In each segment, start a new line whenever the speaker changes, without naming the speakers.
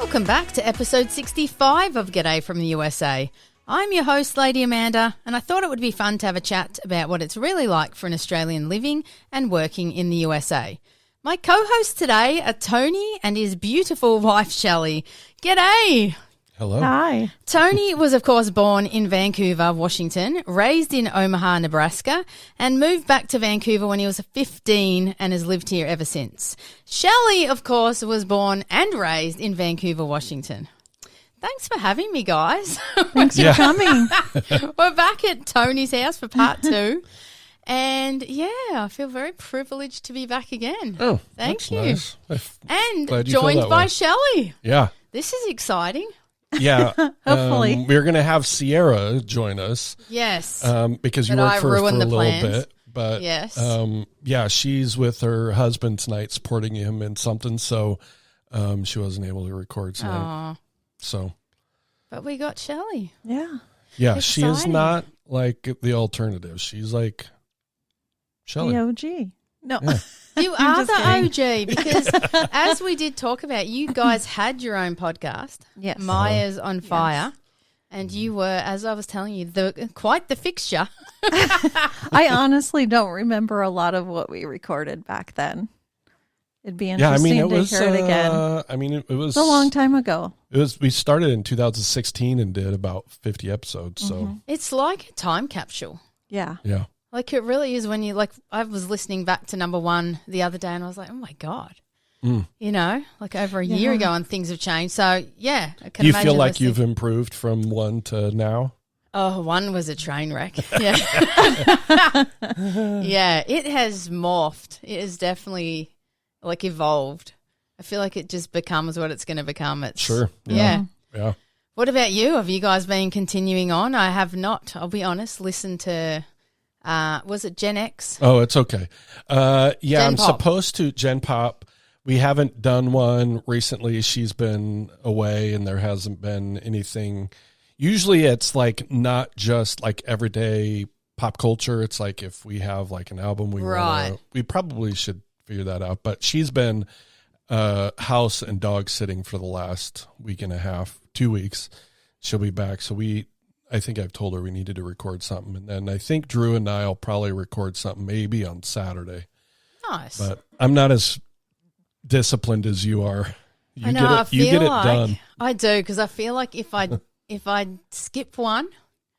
Welcome back to episode 65 of G'day from the USA. I'm your host, Lady Amanda, and I thought it would be fun to have a chat about what it's really like for an Australian living and working in the USA. My co-hosts today are Tony and his beautiful wife, Shellee. G'day!
Hello.
Hi.
Tony was, of course, born in Vancouver, Washington, raised in Omaha, Nebraska, and moved back to Vancouver when he was 15 and has lived here ever since. Shellee, of course, was born and raised in Vancouver, Washington. Thanks for having me, guys.
Thanks for coming.
We're back at Tony's house for part 2. And, yeah, I feel very privileged to be back again.
Oh,
thank you.
Nice.
And
Glad you feel
joined
that
by
way.
Shellee.
Yeah.
This is exciting.
Yeah.
Hopefully.
We're going to have Sierra join us.
Yes.
Because you
But
worked
I
for a
ruined the
little
plans.
bit. But
Yes.
yeah, she's with her husband tonight supporting him in something. So she wasn't able to record tonight.
Aw.
So,
But we got Shellee.
Yeah.
yeah, she is
Exciting.
not like the alternative. She's like Shellee.
The OG. No.
Yeah.
You
I'm
are
just
the OG because as we did talk about, you guys had your own podcast,
Yes.
Maya's on Fire, and you were, as I was telling you, quite the fixture.
I honestly don't remember a lot of what we recorded back then. It'd be
Yeah, I
interesting
mean, it was,
to hear it again.
I mean, it was
It's a long time ago.
we started in 2016 and did about 50 episodes. So,
It's like a time capsule.
Yeah.
yeah.
Like it really is when you, like, I was listening back to number 1 the other day and I was like, oh my God.
Mm.
You know, like over a year ago and things have changed. So, yeah. I can
Do you
imagine
feel like
listening.
you've improved from 1 to now?
Oh, 1 was a train wreck. Yeah. Yeah, it has morphed. It has definitely like evolved. I feel like it just becomes what it's going to become. It's
Sure.
Yeah.
Yeah.
What about you? Have you guys been continuing on? I have not. I'll be honest. Listened to was it Gen X?
Oh, it's okay. Yeah,
Gen
I'm
Pop.
supposed to Gen Pop. We haven't done one recently. She's been away and there hasn't been anything. Usually it's like not just like everyday pop culture. It's like if we have like an album
Right.
we probably should figure that out. But she's been house and dog sitting for the last week and a half, 2 weeks. She'll be back. So I think I've told her we needed to record something. And then I think Drew and I will probably record something maybe on Saturday.
Nice.
But I'm not as disciplined as you are.
I know. I feel
you get it
like
done.
I do because I feel like if I skip one,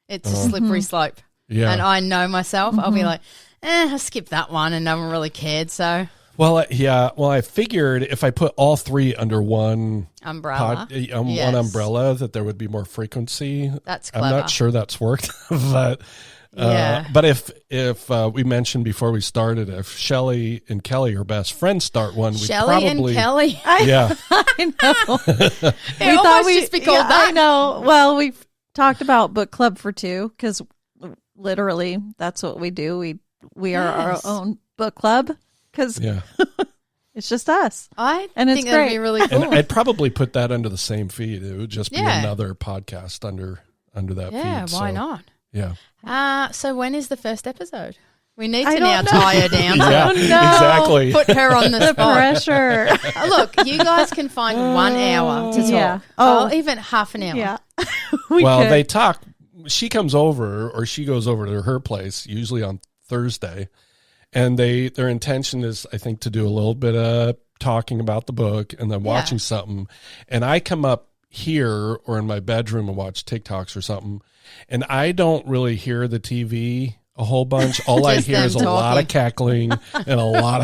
it's a slippery slope.
Yeah.
And I know myself. I'll be like, I skipped that one and no one really cared. So
Well, I figured if I put all 3 under one
umbrella.
one
Yes.
umbrella, that there would be more frequency.
That's
I'm
clever.
not sure that's worked, but
Yeah.
but if we mentioned before we started, if Shellee and Kelly, her best friends, start one, we
Shellee
probably
and Kelly.
yeah.
I know.
It almost just be called that.
I know. Well, we've talked about book club for 2 because literally that's what we do. We are our
Yes.
own book club because
Yeah.
it's just us.
I
And it's
think that'd
great.
be really cool.
And I'd probably put that under the same feed. It would just be
Yeah.
another podcast under that
Yeah,
feed.
why
So,
not?
Yeah.
So when is the first episode? We need
I
to now
don't know.
tie her down.
Yeah,
no.
exactly.
Put her on the
The
spot.
pressure.
Look, you guys can find 1 hour to talk.
Yeah.
Oh, even half an hour.
Yeah.
Well,
could.
they talk. She comes over, or she goes over to her place, usually on Thursday, and their intention is, I think, to do a little bit of talking about the book and then watching something. And I come up here or in my bedroom and watch TikToks or something, and I don't really hear the TV a whole bunch. All I
Just
hear is a
them
lot
talking.
of cackling and a lot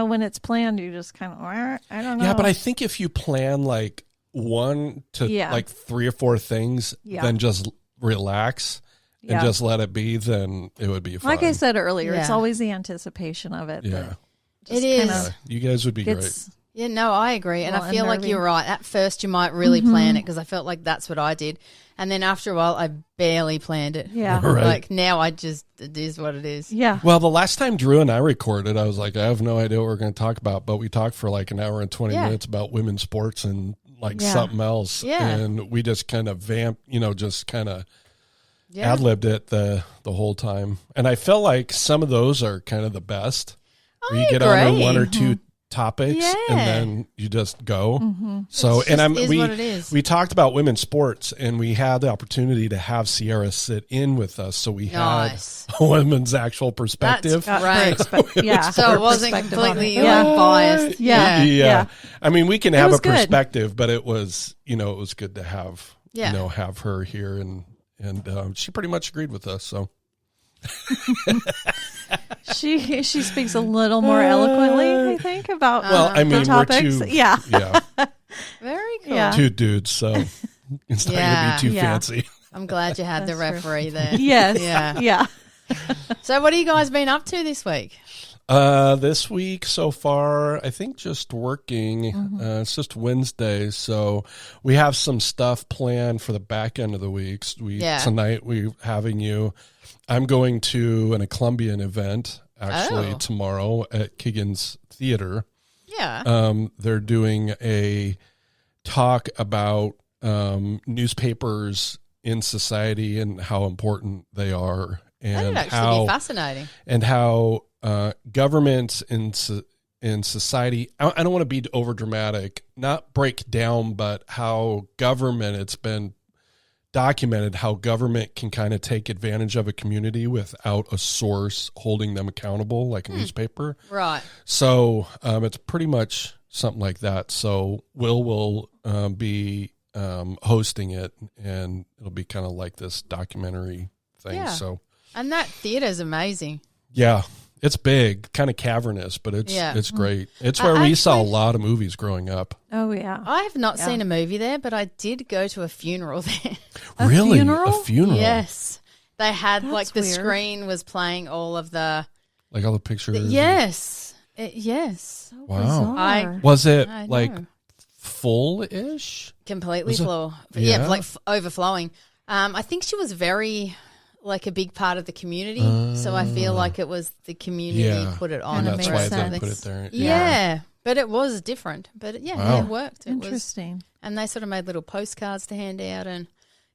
when it's planned, you just kind of, I don't know. Yeah, but I think if you plan like 1 to like 3 or 4 things, then just relax and just let it be, then it would be fun.
Like I said earlier, it's
Yeah.
always the anticipation of it.
Yeah.
It is.
Yeah, you guys would be great.
Yeah, no, I agree. And
Well,
I feel like
unnerving.
you're right. At first, you might really plan it because I felt like that's what I did. And then after a while, I barely planned it.
Yeah.
Right.
Like now, it is what it is.
Yeah.
Well, the last time Drew and I recorded, I was like, I have no idea what we're going to talk about, but we talked for like an hour and 20
Yeah.
minutes about women's sports and like something else.
Yeah.
And we just kind of just kind of
Yeah.
ad-libbed it the whole time. And I feel like some of those are kind of the best. Where you get on
agree.
one or two topics and then you just go. So,
It's just what it is.
we talked about women's sports, and we had the opportunity to have Sierra sit in with us. So we had a women's actual perspective.
That's right.
Yeah.
So it wasn't completely
Yeah.
biased.
Yeah.
I mean, we can have a
was good.
perspective, but it was, it was good to have,
Yeah.
have her here, and she pretty much agreed with us. So
She speaks a little more eloquently, I think, about
the
topics.
we're two,
Very cool.
Yeah.
two dudes, so it's not going to be too fancy.
I'm glad you had the
That's true.
referee there.
Yes.
Yeah.
Yeah.
So what have you guys been up to this week?
This week so far, I think just working. It's just Wednesday, so we have some stuff planned for the back end of the week. Tonight we're having you. I'm going to a Columbian event actually tomorrow at Keegan's Theater.
Yeah.
They're doing a talk about newspapers in society and how important they are, and
That'd actually be fascinating.
And how governments in society, I don't want to be over dramatic, not break down, but how government, it's been documented how government can kind of take advantage of a community without a source holding them accountable, like a newspaper.
Right.
So it's pretty much something like that. So will be hosting it, and it'll be kind of like this documentary thing.
Yeah.
So,
and that theater is amazing.
yeah, it's big, kind of cavernous, but it's great. It's where we saw a lot of movies growing up.
Oh, yeah.
I have not seen a movie there, but I did go to a funeral there.
Really?
funeral?
A funeral?
Yes. They had
That's
the
weird.
screen was playing all of the
Like all the pictures?
yes. Yes.
So
Wow.
bizarre.
Was it
I
like
know.
full-ish?
Completely
Was it-
full.
Yeah.
Yeah, overflowing. I think she was very a big part of the community, so I feel like it was the community put it on.
And
That
that's
makes
why
sense.
they put it there.
Yeah. But it was different. But
Wow.
it worked. It was,
Interesting.
and they sort of made little postcards to hand out, and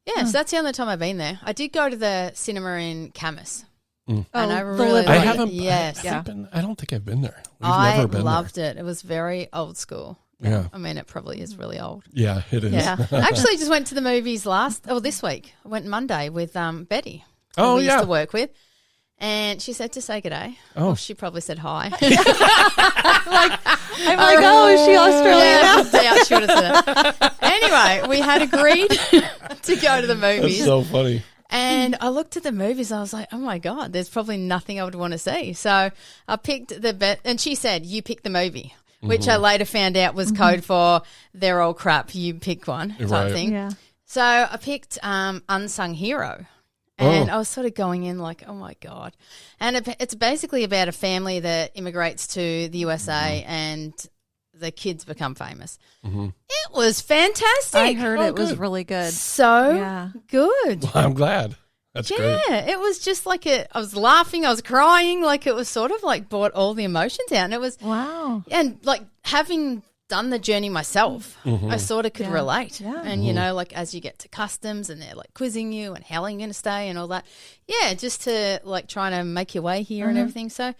so that's the only time I've been there. I did go to the cinema in Camas. And I
the
really
Liberty.
I
liked
haven't.
it. Yes.
I don't think I've been there. We've
I
never been
loved it. It was very old school.
Yeah.
I mean, it probably is really old.
Yeah, it is.
Yeah. I actually just went to the movies this week. I went Monday with Betty, who
Oh,
we
yeah.
used to work with. And she said to say good day.
Oh.
Well, she probably said hi.
I'm like, oh, is she Australian now?
I doubt she would have said it. Anyway, we had agreed to go to the
That's
movies.
so funny.
And I looked at the movies. I was like, oh, my God, there's probably nothing I would want to see. So I picked and she said, you pick the movie, which I later found out was code for they're all crap. You pick one type
Right.
thing.
Yeah.
So I picked Unsung Hero. And I was sort of going in like, oh, my God. And it's basically about a family that immigrates to the USA and the kids become famous. It was fantastic.
I heard it was
good.
really good.
So
Yeah.
good.
Well, I'm glad. That's great.
Yeah, it was just I was laughing, I was crying, it was sort of brought all the emotions out. And it was,
Wow.
and having done the journey myself, I sort of could
Yeah.
relate.
Yeah.
And, as you get to customs and they're quizzing you and how long you're going to stay and all that. Yeah, just to trying to make your way here and everything. So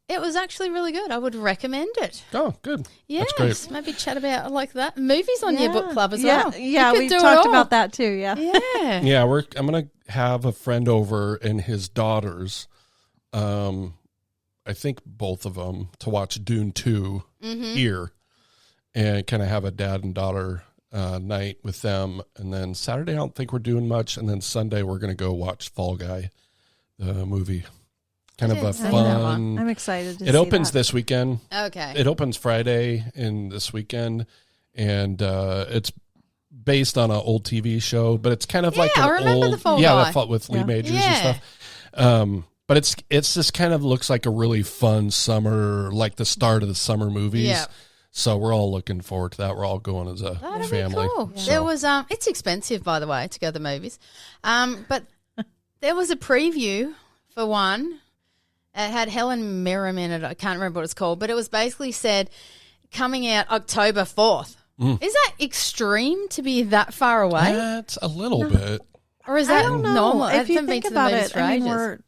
it was actually really good. I would recommend it.
Oh, good.
Yes,
That's great.
maybe chat about that. Movies on your book club as
Yeah.
well.
Yeah,
You
we
could do it
talked
all.
about that too. Yeah.
Yeah.
Yeah, I'm gonna have a friend over and his daughters. I think both of them to watch Dune 2 here, and kind of have a dad and daughter night with them. And then Saturday, I don't think we're doing much. And then Sunday, we're gonna go watch Fall Guy, the movie. Kind of a
didn't see that one.
fun.
I'm excited to see
It opens
that.
this weekend.
Okay.
It opens Friday in this weekend, and it's based on an old TV show, but it's kind of like
Yeah,
an
I remember
old,
the Fall
yeah,
Guy.
that fought with Lee
Yeah.
Majors
Yeah.
and stuff. But it's just kind of looks like a really fun summer, like the start of the summer movies.
Yeah.
So we're all looking forward to that. We're all going as a
That'd
family.
be cool.
So-
There was it's expensive, by the way, to go to the movies. But there was a preview for one. It had Helen Mirren in it. I can't remember what it's called, but it was basically said coming out October 4th. Is that extreme to be that far away?
That's a little bit.
Or is
I
that
don't know.
normal? I
If you
haven't been
think
to the
about
movies
it,
for
I mean,
ages.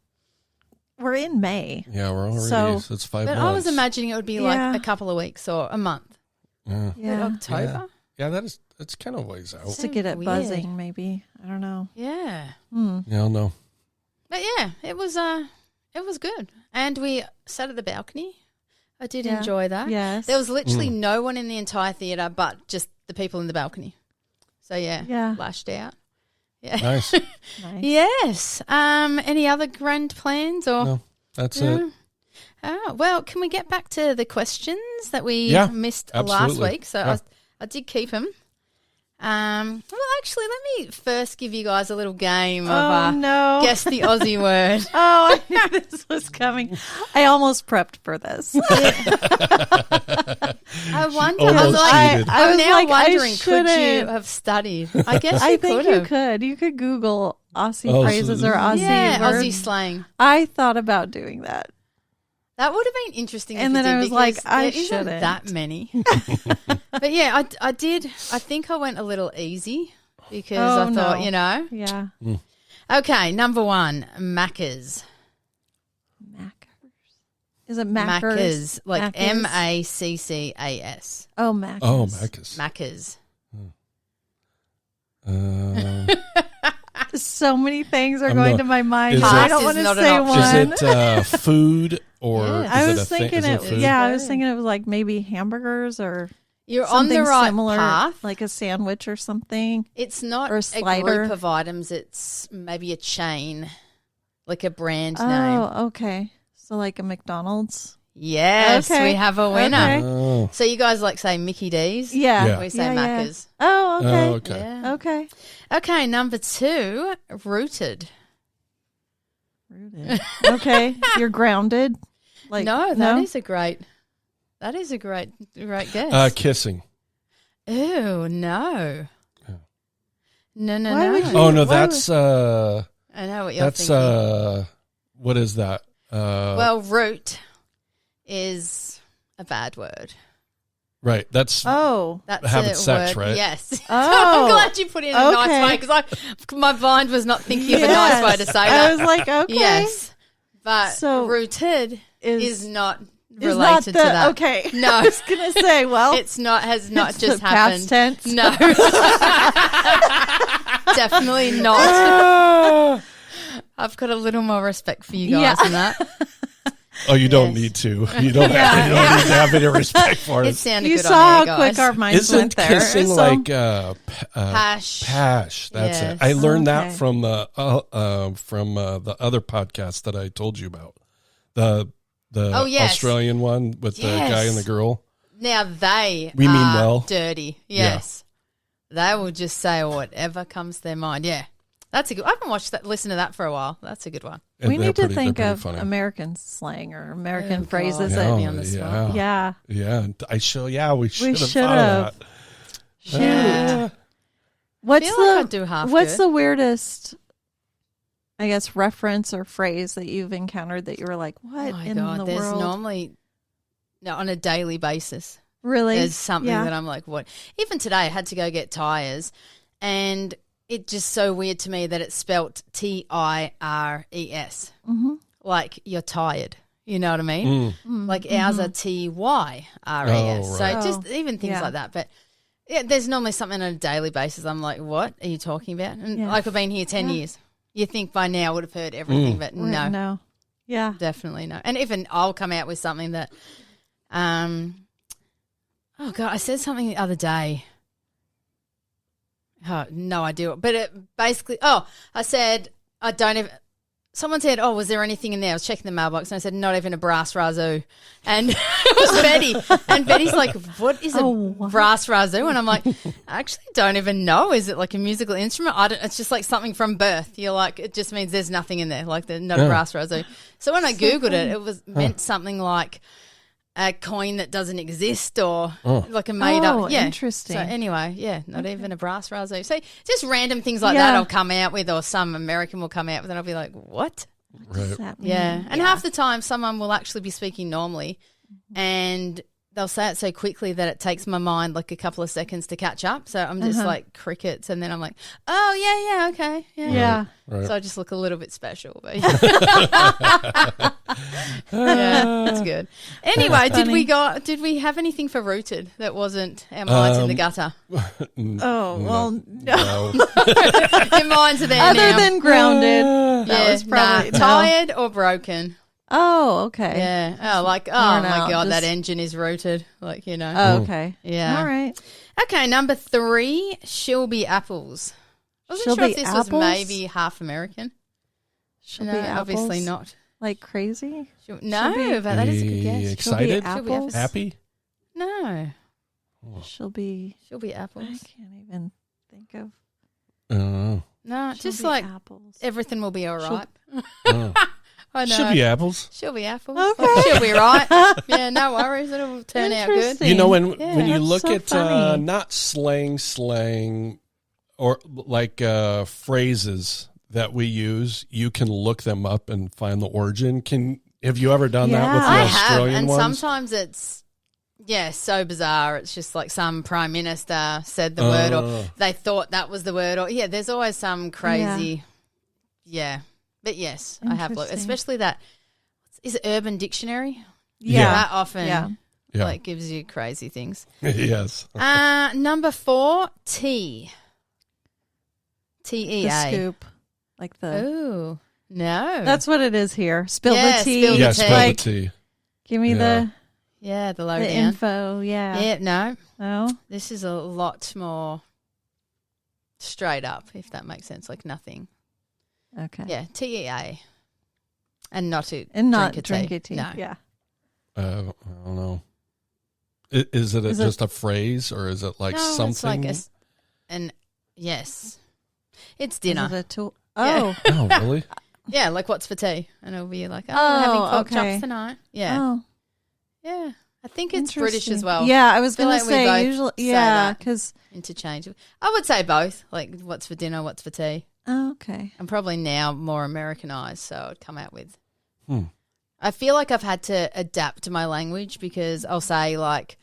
we're in May.
Yeah, we're already.
So-
So it's 5
But
months.
I was imagining it would be
Yeah.
like a couple of weeks or a month.
Yeah.
But
Yeah.
October?
Yeah, that's kind of ways out.
Just to get it
weird.
buzzing, maybe. I don't know.
Yeah.
Hmm.
Yeah, no.
But yeah, it was good. And we sat at the balcony. I did
Yeah.
enjoy that.
Yes.
There was literally no one in the entire theatre but just the people in the balcony. So yeah,
Yeah.
lashed out. Yeah.
Nice.
Nice.
Yes. Any other grand plans or
No, that's
Yeah.
it.
Oh, well, can we get back to the questions that we
Yeah,
missed last
absolutely.
week? So
Yeah.
I did keep them. Well, actually, let me first give you guys a little game of
Oh, no.
guess the Aussie word.
Oh, I knew this was coming. I almost prepped for this.
I wonder.
Almost
I was like,
cheated.
I
I'm
was
now
like, I
wondering, could you
shouldn't.
have studied? I guess
I
you
think
could
you
have.
could. You could Google Aussie
Oh, so
phrases or Aussie
Yeah,
words.
Aussie slang.
I thought about doing that.
That would have been interesting.
And
if
then
you
I
did,
was like,
because
I
there isn't
shouldn't.
that many. But yeah, I did. I think I went a little easy because
Oh,
I thought,
no. Yeah.
Okay, number one, Maccas.
Maccas. Is it Maccas?
Maccas, like
Maccas?
Maccas.
Oh, Maccas.
Oh, Macus.
Maccas.
So many things are
I'm
going
not-
to my mind.
Is
I
it-
don't
Is
want to
not an
say
option.
one.
Is it food or
Yeah.
is
I
it
was
a thing?
thinking
Is it
it.
food?
Yeah, I was
Food.
thinking of like maybe hamburgers or
You're on
something
the right
similar,
path.
like a sandwich or something.
It's not
or a
a
slider.
group of items. It's maybe a chain, like a brand
Oh,
name.
okay. So like a McDonald's.
Yes,
Okay.
we have a winner.
Okay.
Oh.
So you guys like say Mickey D's?
Yeah.
Yeah.
We say
Yeah, yeah.
Maccas.
Oh, okay.
Oh, okay.
Yeah.
Okay.
Okay, number two, rooted.
Rooted. Okay. You're grounded. Like
No, that is a great guess.
Kissing.
Ew, no.
Yeah.
No.
Why would you-
Oh no,
Why
that's
I know what you're
that's
thinking.
what is that?
Well, root is a bad word.
Right. That's
Oh.
That's
Having
a
sex,
word.
right?
Yes.
Oh.
I'm glad you put it in a nice
Okay.
way because my mind was not thinking of a nice way to say
I
that.
was like, okay.
Yes, but
So
rooted
Is
not
is
related
not
to
the,
that.
Okay.
No.
I was gonna say, well,
It's not. Has not
it's
just
the
happened.
past tense.
No, definitely not. I've got a little more respect for you guys
Yeah.
than that.
oh, you don't
Yes.
need to. You don't, have, you don't need to have any respect for
It
it.
sounded
You
good
saw
on
how
there,
quick
guys.
our minds went
Isn't
there.
kissing
So-
like
Pash.
pash? That's
Yes.
it. I learned
Okay.
that from the other podcast that I told you about. The
Oh, yes.
Australian one with the guy and the
Yes.
girl.
Now they
We mean
are
well.
dirty. Yes, they will just say whatever comes to their mind. Yeah, that's a good. I haven't watched that. Listened to that for a while. That's a good one.
And
we
they're
need to
pretty-
think
they're
of
pretty funny.
American slang or American
Oh,
phrases.
God.
That,
Put me on the spot.
yeah.
Yeah, we should have
should
thought
have.
of that.
Shoot.
Uh,
What's
feel
the
like I do half
What's
good.
the weirdest, I guess, reference or phrase that you've encountered that you were like, what
Oh my
in
God,
the
there's
world?
normally on a daily basis.
Really?
There's something
Yeah.
that I'm like, what? Even today, I had to go get tires, and it's just so weird to me that it's spelt TIRES,
Mm-hmm.
like you're tired. You know what I mean? Like ours are TYRES.
Oh,
So
right.
just even things
Yeah.
like that. But yeah, there's normally something on a daily basis. I'm like, what are you talking about? And
Yeah.
like I've been here 10 years. You think by now I would have heard everything, but no,
No. Yeah.
definitely no. And even I'll come out with something that, oh God, I said something the other day. Oh, no idea. But it basically, I said, I don't even, someone said, oh, was there anything in there? I was checking the mailbox and I said, not even a brass razoo. And it was Betty. And Betty's like, what is a
what?
brass razoo? And I'm like, I actually don't even know. Is it like a musical instrument? It's just like something from birth. You're like, it just means there's nothing in there, like there's not a brass razoo. So when I Googled it, it was meant something like a coin that doesn't exist or like a made up. Yeah.
interesting.
So anyway, yeah, not even a brass razoo. So just random things like
Yeah.
that I'll come out with, or some American will come out with, and I'll be like, what?
What does
Right.
that mean?
Yeah. And half the time, someone will actually be speaking normally and they'll say it so quickly that it takes my mind like a couple of seconds to catch up. So I'm just like crickets, and then I'm like, oh yeah, okay, yeah.
Yeah.
Right.
So I just look a little bit special, but yeah, that's good. Anyway, did we have anything for rooted that wasn't our minds in the gutter?
Oh, well, no.
Your minds are there
Other
now.
than grounded. That was probably
tired or broken.
Oh, okay.
Yeah. Oh, like, oh
Worn
my
out,
God,
just-
that engine is rooted. Like, you know.
Oh, okay.
Yeah.
All right.
Okay, number 3, Shelby apples. I wasn't sure
Shelby
if this was
apples?
maybe half American.
Shelby
No,
apples?
obviously not.
Like crazy?
No,
Shelby-
but that is a good guess.
Excited?
Shelby apples?
Happy?
No,
Shelby.
Shelby
I
apples.
can't even think of.
Oh.
No, just
Shelby
like
apples.
everything will be all right.
Oh.
I know.
Should be apples.
She'll be apples.
Okay.
She'll be right. Yeah, no worries. It'll turn out good.
Interesting.
You know, when you
that's
look
so
at
funny.
not slang or like phrases that we use, you can look them up and find the origin. Have you ever done that with the
I
Australian
have, and
ones?
sometimes it's so bizarre. It's just like some prime minister said the word, or they thought that was the word, or there's always some crazy, But yes, I have looked,
Interesting.
especially that. Is it Urban Dictionary?
Yeah.
That often
Yeah.
like gives you crazy things.
Yes.
Number 4, T. T-E-A.
The scoop. Like the.
Oh, no.
That's what it is here. Spill the tea.
spill the
Yes,
tea.
spill the
Like,
tea.
give me
Yeah.
the
the
lowdown.
info. Yeah.
Yeah, no.
No?
This is a lot more straight up, if that makes sense. Like nothing.
Okay.
Yeah, TEA. And not to
And not
drink
drink a tea.
No.
Yeah.
I don't know. Is it just a phrase, or is it like
No,
something?
it's like yes. It's
Is
dinner.
it a tool?
Yeah.
Oh.
Oh, really?
Yeah, like what's for tea? And it'll be like, we're
Oh,
having pork
okay.
chops tonight. Yeah.
Oh.
Yeah. I think it's British as
Interesting.
well.
Yeah, I was
Feel
going to
like we both
say usually.
say
Yeah,
that.
because.
Interchangeable. I would say both. Like what's for dinner, what's for tea.
Oh, okay.
I'm probably now more Americanized, so I'd come out with.
Hmm.
I feel like I've had to adapt to my language because I'll say like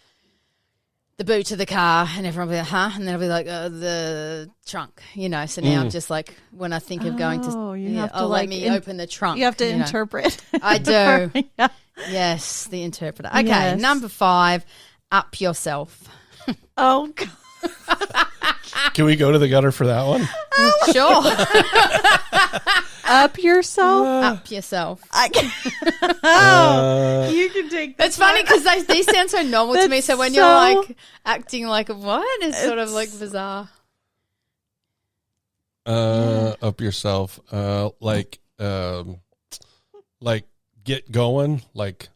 the boot of the car, and everyone will be like, huh? And then I'll be like, the trunk, you know. So now I'm just like, when I think of going
Oh,
to,
you have to,
let
like,
me open the trunk.
You have to
you know.
interpret.
I do.
Yeah.
Yes, the interpreter. Okay,
Yes.
number 5, up yourself.
Oh, God.
Can we go to the gutter for that one?
Sure,
Up yourself?
up yourself.
I can you can take this
It's funny
one.
because these sound so normal to me.
That's
So when you're
so-
like acting like what, it's sort of like
It's-
bizarre.
Up yourself. Like get going. Like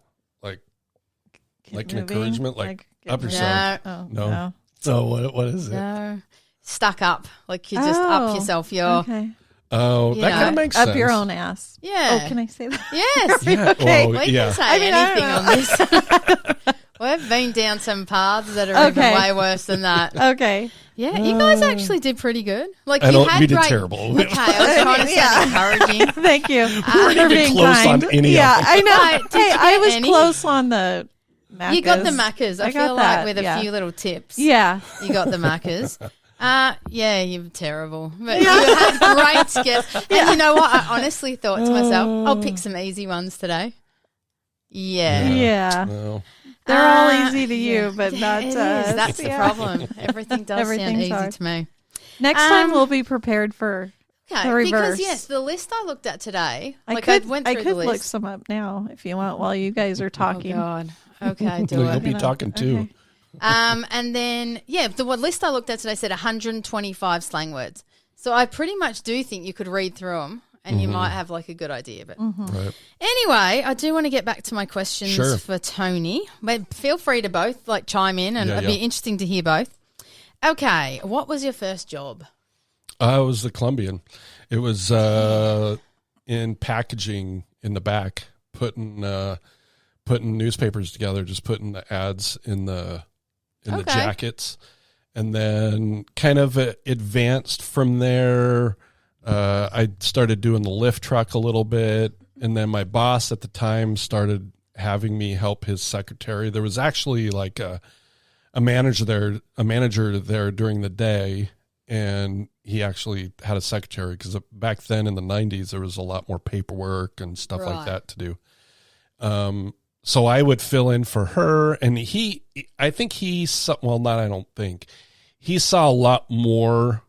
Get
an
moving,
encouragement, like,
get
up
moving.
yourself.
No,
Oh,
No. So what is it?
no, stuck up. Like you just up
Oh,
yourself. You're
Okay.
Oh,
You
that
know,
kind of makes sense.
Up your own ass.
yeah.
Oh, can I say that?
Yes,
Yeah.
Okay.
Oh,
we
yeah.
can say
I mean, I
anything
don't
on this. We've been down some paths that are even
Okay.
way worse than that.
Okay.
Yeah, you guys actually did pretty good. Like
I
you
don't.
had
We did
great.
terrible.
Okay, I was trying to sound encouraging.
Thank you.
weren't
for
even
being
close
kind.
on any of
Yeah,
them.
I know.
Right, did
Hey,
you
I
get
was
any?
close on the Maccas.
You got the Maccas. I
got
feel
that,
like with a
yeah.
few little tips.
Yeah.
You got the Maccas. Yeah, you're terrible. But you had great guests. And you know what? I honestly thought to myself, I'll pick some easy ones today. Yeah.
Yeah.
No.
They're all easy to you,
yeah.
but
Yeah,
not
it is.
to us.
That's the
Yeah.
problem. Everything does sound
Everything's
easy
hard.
to me.
Next time we'll be prepared for
Okay,
the reverse.
because yes, the list I looked at today,
I
like
could,
I went
I
through
could
the
look
list.
some up now if you want while you guys are talking.
Oh God. Okay, do
You'll
it.
be talking too.
Okay.
And then the list I looked at today said 125 slang words. So I pretty much do think you could read through them and you might have like a good idea. But
Right.
anyway, I do want to get back to my questions
Sure.
for Tony. But feel free to both like chime in, and
Yeah,
it'd be interesting to hear both. Okay, what was your first job?
I was the Colombian. It was in packaging in the back, putting newspapers together, just putting the ads in the
Okay.
jackets, and then kind of advanced from there. I started doing the lift truck a little bit, and then my boss at the time started having me help his secretary. There was actually like a manager there during the day, and he actually had a secretary because back then in the 90s there was a lot more paperwork and stuff like that to do. So I would fill in for her, and he saw a lot more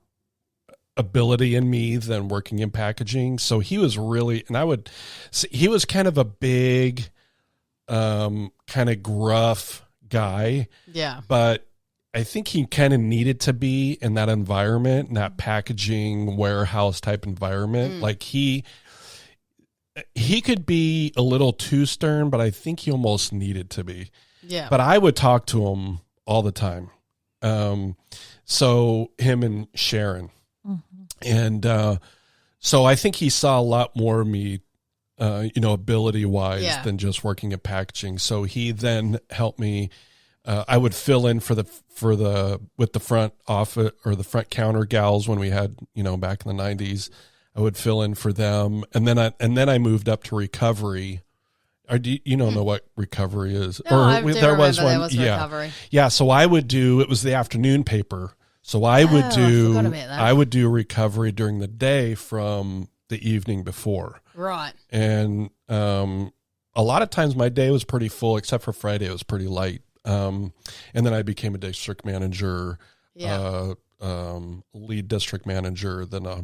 ability in me than working in packaging. So he was really, he was kind of a big, kind of gruff guy.
Yeah.
But I think he kind of needed to be in that environment, in that packaging warehouse type environment. Like he could be a little too stern, but I think he almost needed to be.
Yeah.
But I would talk to him all the time. So him and Sharon. And so I think he saw a lot more of me, ability wise than just working at packaging. So he then helped me. I would fill in with the front office or the front counter gals when we had, back in the 90s. I would fill in for them, and then I moved up to recovery. Do you don't know what recovery is?
No, there was recovery.
Yeah. So I would it was the afternoon paper. So I would do recovery during the day from the evening before.
Right.
And a lot of times my day was pretty full, except for Friday. It was pretty light. And then I became a district manager, lead district manager, then a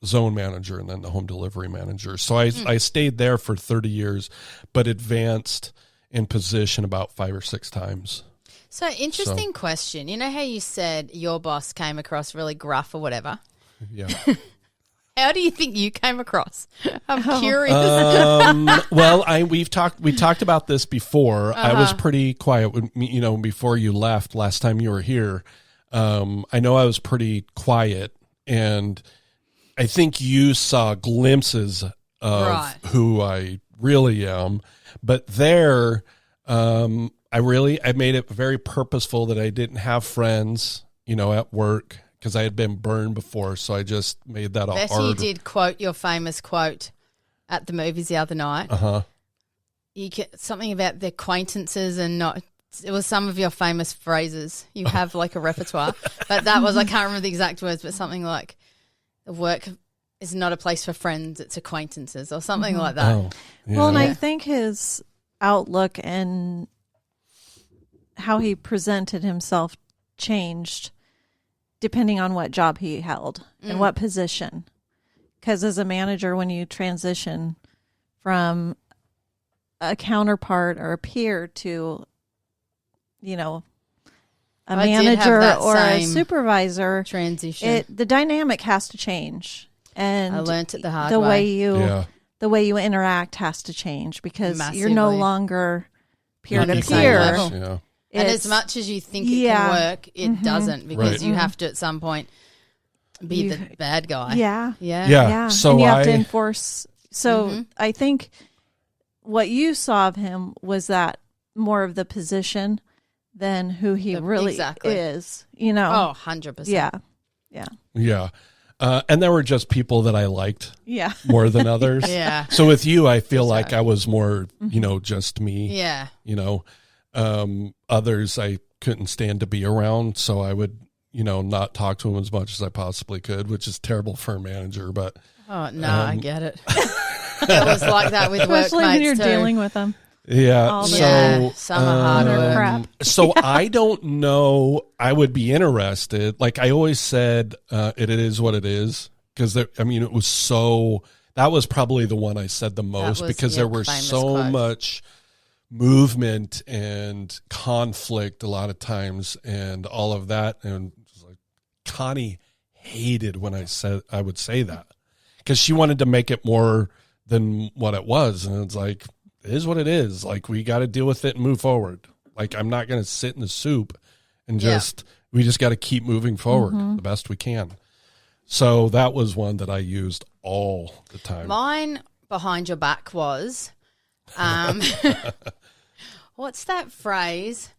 zone manager, and then the home delivery manager. So I stayed there for 30 years, but advanced in position about 5 or 6 times.
So interesting question. You know how you said your boss came across really gruff or whatever?
Yeah.
How do you think you came across? I'm curious.
Well, we talked about this before. I was pretty quiet when, before you left last time you were here. I know I was pretty quiet, and I think you saw glimpses of who I really am. But there, I made it very purposeful that I didn't have friends, at work, because I had been burned before. So I just made that all hard.
You did quote your famous quote at the movies the other night. You get something about the acquaintances and not. It was some of your famous phrases. You have like a repertoire, but that was, I can't remember the exact words, but something like, work is not a place for friends, it's acquaintances, or something like that.
Oh, yeah.
Well, and I think his outlook and how he presented himself changed depending on what job he held and what position. Because as a manager, when you transition from a counterpart or a peer to, a manager or a supervisor,
transition,
the dynamic has to change. And
I learned it the hard
way. The way you interact has to change, because you're no longer peer to peer.
And as much as you think it can work, it doesn't, because you have to at some point be the bad guy.
Yeah.
So
and you have to enforce. So I think what you saw of him was that more of the position than who he really is.
Oh, 100%.
Yeah. And there were just people that I liked more than others. So with you, I feel like I was more, just me.
Yeah.
Others I couldn't stand to be around, so I would, not talk to them as much as I possibly could, which is terrible for a manager. But
I get it. It was like that with
especially
workmates
when you're
too.
dealing with them.
Yeah.
Some are hard
crap.
So I don't know. I would be interested. Like I always said, it is what it is, because it was so. That was probably the one I said the most, because there were so much movement and conflict a lot of times and all of that. And like, Connie hated when I would say that, because she wanted to make it more than what it was. And it's like, it is what it is. Like, we got to deal with it and move forward. Like, I'm not going to sit in the soup and we just got to keep moving forward the best we can. So that was one that I used all the time.
Mine behind your back was, what's that phrase?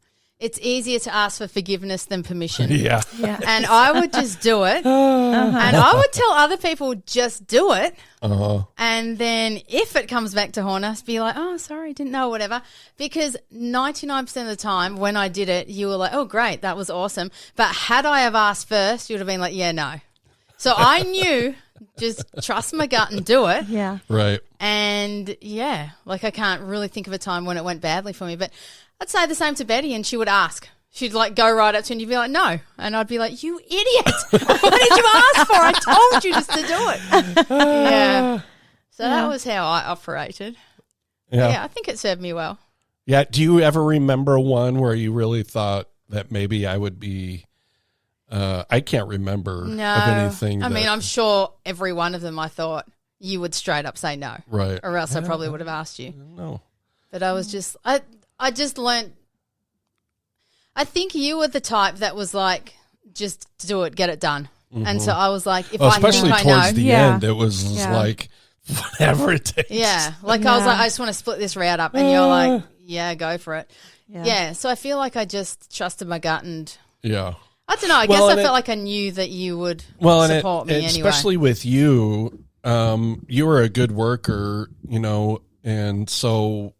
it's easier to ask for forgiveness than permission.
Yeah.
Yeah.
And I would just do it. And I would tell other people, just do it. And then if it comes back to haunt us, be like, oh, sorry, didn't know, whatever. Because 99% of the time when I did it, you were like, oh, great, that was awesome. But had I have asked first, you would have been like, yeah, no. So I knew, just trust my gut and do it.
Yeah.
Right.
And yeah, like I can't really think of a time when it went badly for me. But I'd say the same to Betty, and she would ask. She'd like go right up to you and you'd be like, no. And I'd be like, you idiot. What did you ask for? I told you just to do it. Yeah. So that was how I operated. Yeah, I think it served me well.
Yeah. Do you ever remember one where you really thought that maybe I would be, I can't remember of anything.
I mean, I'm sure every one of them I thought you would straight up say no.
Right.
Or else I probably would have asked you.
No.
But I was just, I just learned. I think you were the type that was like, just do it, get it done. And so I was like, if I
especially
think I
towards
know.
the end, it was like, whatever it takes.
Yeah. Like I was like, I just want to split this route up. And you're like, yeah, go for it. Yeah. So I feel like I just trusted my gut and.
Yeah.
I don't know. I guess I felt like I knew that you would support me anyway.
Especially with you, you were a good worker, and so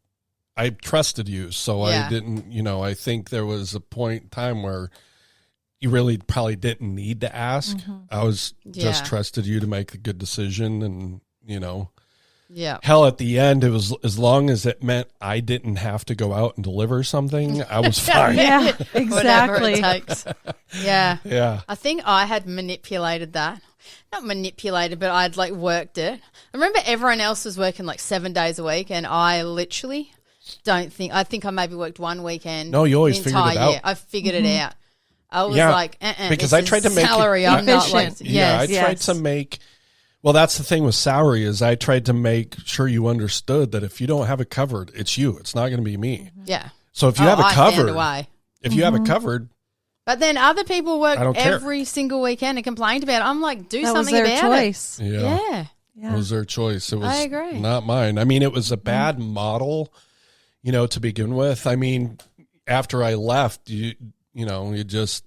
I trusted you. So I didn't, I think there was a point in time where you really probably didn't need to ask. I was just trusted you to make a good decision, and, hell, at the end, it was as long as it meant I didn't have to go out and deliver something, I was fine.
Yeah, exactly.
Whatever it takes. Yeah.
Yeah.
I think I had manipulated that. Not manipulated, but I'd like worked it. I remember everyone else was working like 7 days a week, and I literally I think I maybe worked one weekend.
No, you always figured it out.
Year. I figured it out. I was like,
because I tried to make
salary. I'm not like,
I tried to make. Well, that's the thing with salary is I tried to make sure you understood that if you don't have it covered, it's you. It's not going to be me.
Yeah.
So if you have it covered,
if
you have it covered.
But then other people work every single weekend and complained about it. I'm like, do something about it.
That was their choice.
Yeah. It was their choice. It was
I agree.
Not mine. I mean, it was a bad model, to begin with. I mean, after I left, you just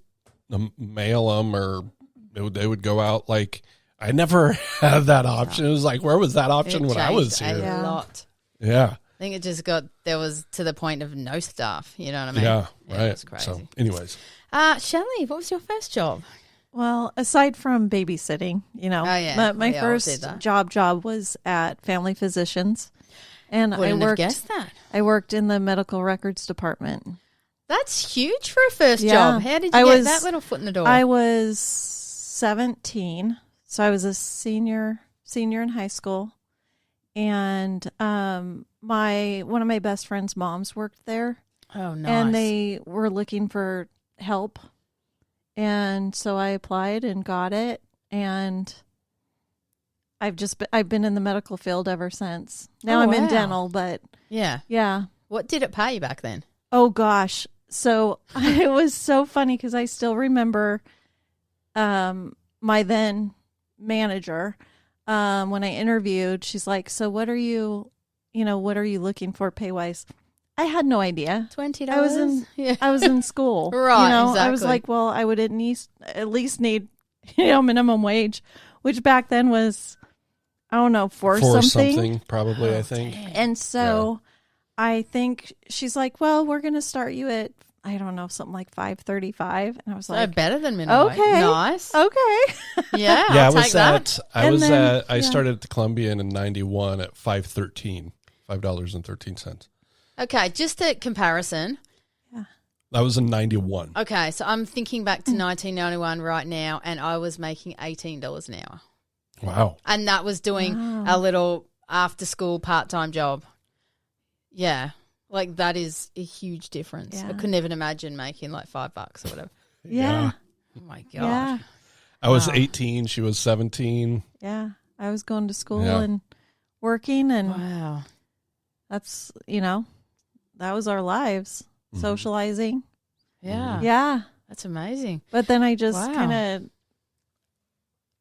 mail them or they would go out like. I never had that option. It was like, where was that option when I was here?
A lot.
Yeah.
I think it just there was to the point of no staff. You know what I mean?
Yeah, right.
It was crazy.
So, anyways.
Shellee, what was your first job?
Well, aside from babysitting, my first job was at Family Physicians. And
Wouldn't have guessed that.
I worked in the medical records department.
That's huge for a first job. How did you get that little foot in the door?
I was 17. So I was a senior in high school, and one of my best friend's moms worked there.
Oh, nice!
And they were looking for help, and so I applied and got it. And I've been in the medical field ever since. Now I'm in dental, but yeah.
What did it pay you back then?
Oh gosh, so it was so funny because I still remember, my then manager, when I interviewed, she's like, so what are you looking for pay wise? I had no idea.
$20.
I was in school.
Right. Exactly.
I was like, well, I would at least need, minimum wage, which back then was, I don't know, four something
probably, I think.
And so I think she's like, well, we're going to start you at, I don't know, something like $5.35, and I was like,
better than minimum wage. Nice.
Okay.
Yeah.
I started at the Columbian in 91 at $5.13.
Okay, just a comparison.
Yeah.
That was in 91.
Okay, so I'm thinking back to 1991 right now, and I was making $18 an hour.
Wow.
And that was doing a little after-school part-time job. Yeah. Like, that is a huge difference.
Yeah.
I couldn't even imagine making like $5 or whatever.
Yeah.
Oh, my God.
Yeah.
I was 18. She was 17.
Yeah. I was going to school and working, and
wow.
That's, that was our lives, socializing.
Yeah.
Yeah.
That's amazing.
But then I just kind of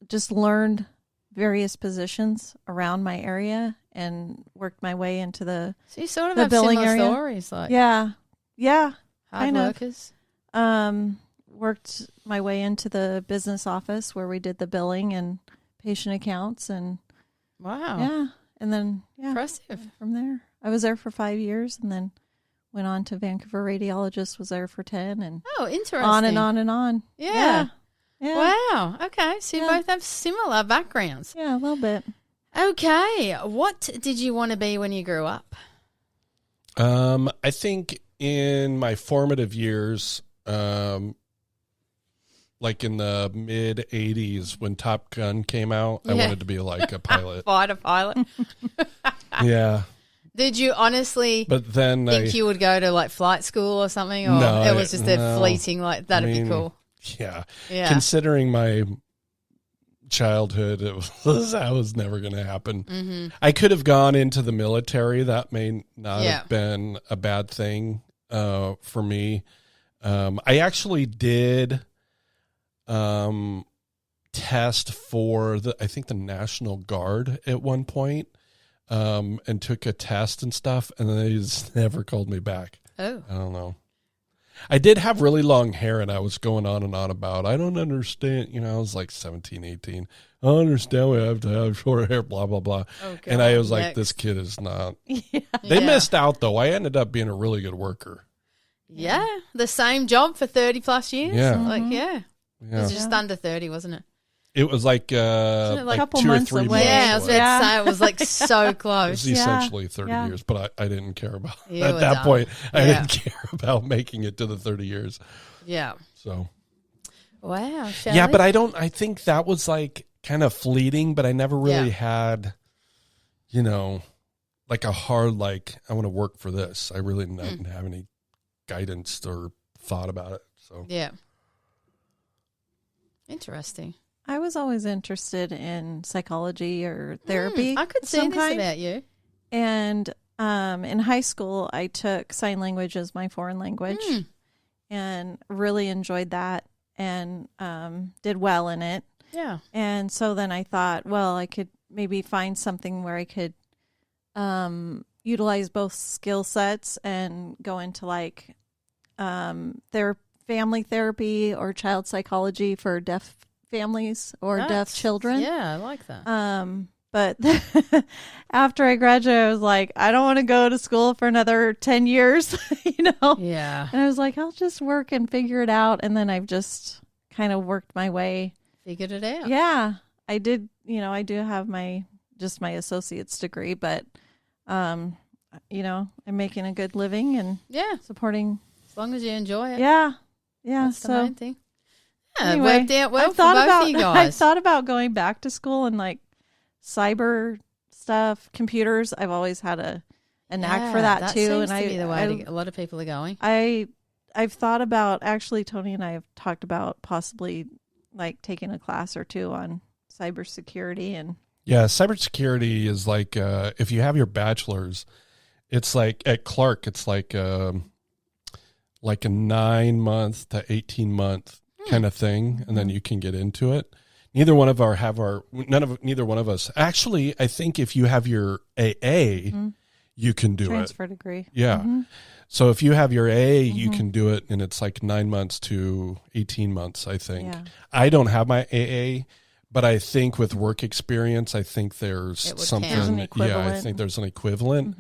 just learned various positions around my area and worked my way into the
So you sort of
the
have
billing
similar
area.
stories. Like.
Yeah.
Hard
Kind of.
workers.
Worked my way into the business office where we did the billing and patient accounts, and
Wow.
yeah, and then
Impressive.
from there, I was there for 5 years, and then went on to Vancouver Radiologist. Was there for 10, and
Oh, interesting.
on and on and on.
Yeah.
Yeah.
Wow. Okay. So you both have similar backgrounds.
Yeah, a little bit.
Okay. What did you want to be when you grew up?
I think in my formative years, like in the mid 80s when Top Gun came out, I wanted to be like a pilot.
Fighter pilot.
Yeah.
Did you honestly
But then
think you would go to like flight school or something? Or
No,
it was just a
no.
fleeting, like, that'd be cool.
Yeah.
Yeah.
Considering my childhood, that was never going to happen.
Mm-hmm.
I could have gone into the military. That may not
Yeah.
have been a bad thing for me. I actually did test for I think the National Guard at one point, and took a test and stuff, and then they just never called me back.
Oh.
I don't know. I did have really long hair, and I was going on and on about, I don't understand. I was like 17, 18. I don't understand we have to have short hair, blah, blah, blah.
Oh, God.
And I was like,
Next.
this kid is not.
Yeah.
They
Yeah.
missed out, though. I ended up being a really good worker.
Yeah. The same job for 30 plus years.
Yeah.
Like, yeah. It
Yeah.
was just under 30, wasn't it?
It was like,
it like
couple
2 or
months
3
away?
months
Yeah, I was
away.
about to say it was like so
It was
close.
essentially 30
Yeah.
years, but I didn't care about
You
at
were
that
done.
point. I
Yeah.
didn't care about making it to the 30 years.
Yeah.
So
Wow.
yeah, but I think that was like kind of fleeting, but I never really
Yeah.
had, like a hard, like, I want to work for this. I really didn't have any guidance or thought about it. So
Yeah. Interesting.
I was always interested in psychology or therapy.
I could
of
see
some
this
kind.
about you.
And in high school, I took sign language as my foreign language and really enjoyed that and did well in it.
Yeah.
And so then I thought, well, I could maybe find something where I could utilize both skill sets and go into like their family therapy or child psychology for deaf families or deaf children.
Yeah, I like that.
But after I graduated, I was like, I don't want to go to school for another 10 years,
Yeah.
And I was like, I'll just work and figure it out. And then I've just kind of worked my way.
Figured it out.
Yeah, I did. I do have my associate's degree, but, I'm making a good living and
Yeah.
supporting.
As long as you enjoy it.
Yeah. Yeah.
That's the
so
main thing. Yeah,
anyway,
it worked out well
I've
for
thought
both
about,
of you
I've
guys.
thought about going back to school and like cyber stuff, computers. I've always had a knack for that too.
Seems
And
to be the way a lot of people are going.
I've thought about, actually, Tony and I have talked about possibly like taking a class or two on cybersecurity. And
yeah, cybersecurity is like, if you have your bachelor's, it's like at Clark, it's like a 9-month to 18-month kind of thing, and then you can get into it. Neither one of us. Actually, I think if you have your AA, you can do
transfer
it.
degree.
Yeah. So if you have your AA, you can do it, and it's like 9 months to 18 months, I think.
Yeah.
I don't have my AA, but I think with work experience, I think there's
It would
something.
count. There's
an
Yeah, I
equivalent.
think there's an equivalent.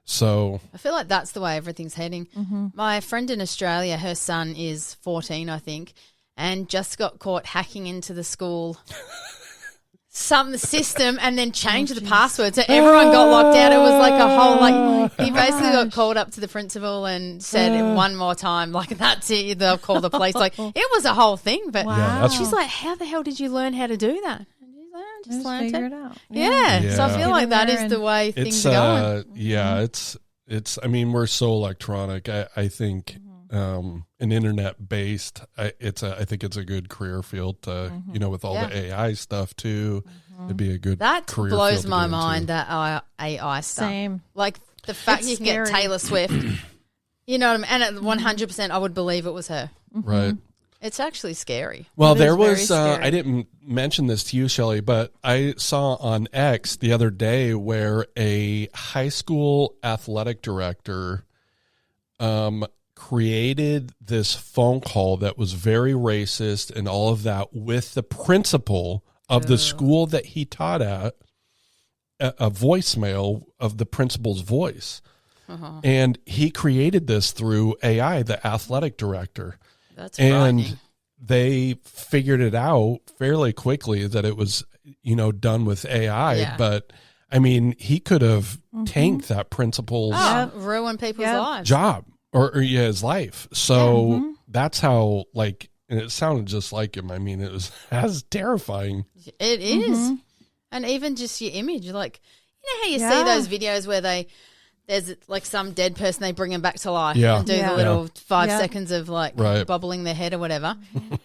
So
I feel like that's the way everything's heading. My friend in Australia, her son is 14, I think, and just got caught hacking into the school system and then changed the password. So everyone got locked out. It was like a whole, he basically got called up to the principal and said one more time, like, that's it, they'll call the police. Like, it was a whole thing. But
Wow.
that's-
she's like, how the hell did you learn how to do that? And she's like, I just learned
figure
it.
it out.
Yeah. So I
Yeah.
feel
Get
like
in
that
there
is
and-
the way
it's
things are going.
yeah, it's I mean, we're so electronic. I think and internet based, I think it's a good career field to, with all the AI stuff too. It'd be a good
That
career
blows
field to
my
get into.
mind, that AI stuff.
Same.
Like the fact
It's
you can get
scary.
Taylor Swift. You know what I mean? And at 100%, I would believe it was her.
Right.
It's actually scary.
Well,
It
there
is very
was,
scary.
I didn't mention this to you, Shellee, but I saw on X the other day where a high school athletic director created this phone call that was very racist and all of that with the principal of the school that he taught at, a voicemail of the principal's voice. And he created this through AI, the athletic director.
That's
and
frightening.
they figured it out fairly quickly that it was, done with AI.
Yeah.
But I mean, he could have tanked that principal's
Ruin people's lives.
job or his life. So that's how, and it sounded just like him. I mean, it was as terrifying.
It is. And even just your image, like, how you see those videos where there's like some dead person, they bring them back to life and do the little 5 seconds of bubbling their head or whatever.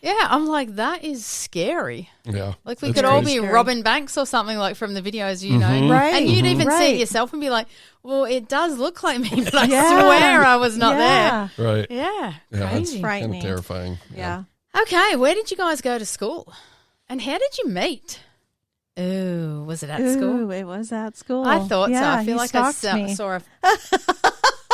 I'm like, that is scary.
Yeah.
Like we could all be robbing banks or something like from the videos,
Right.
And you'd even see it yourself and be like, well, it does look like me, but I swear I was not there.
Right.
Yeah.
Yeah,
Crazy.
frightening.
Kind of terrifying.
Yeah.
Okay, where did you guys go to school? And how did you meet? Ooh, was it at school?
It was at school.
I thought so. I feel like I saw a...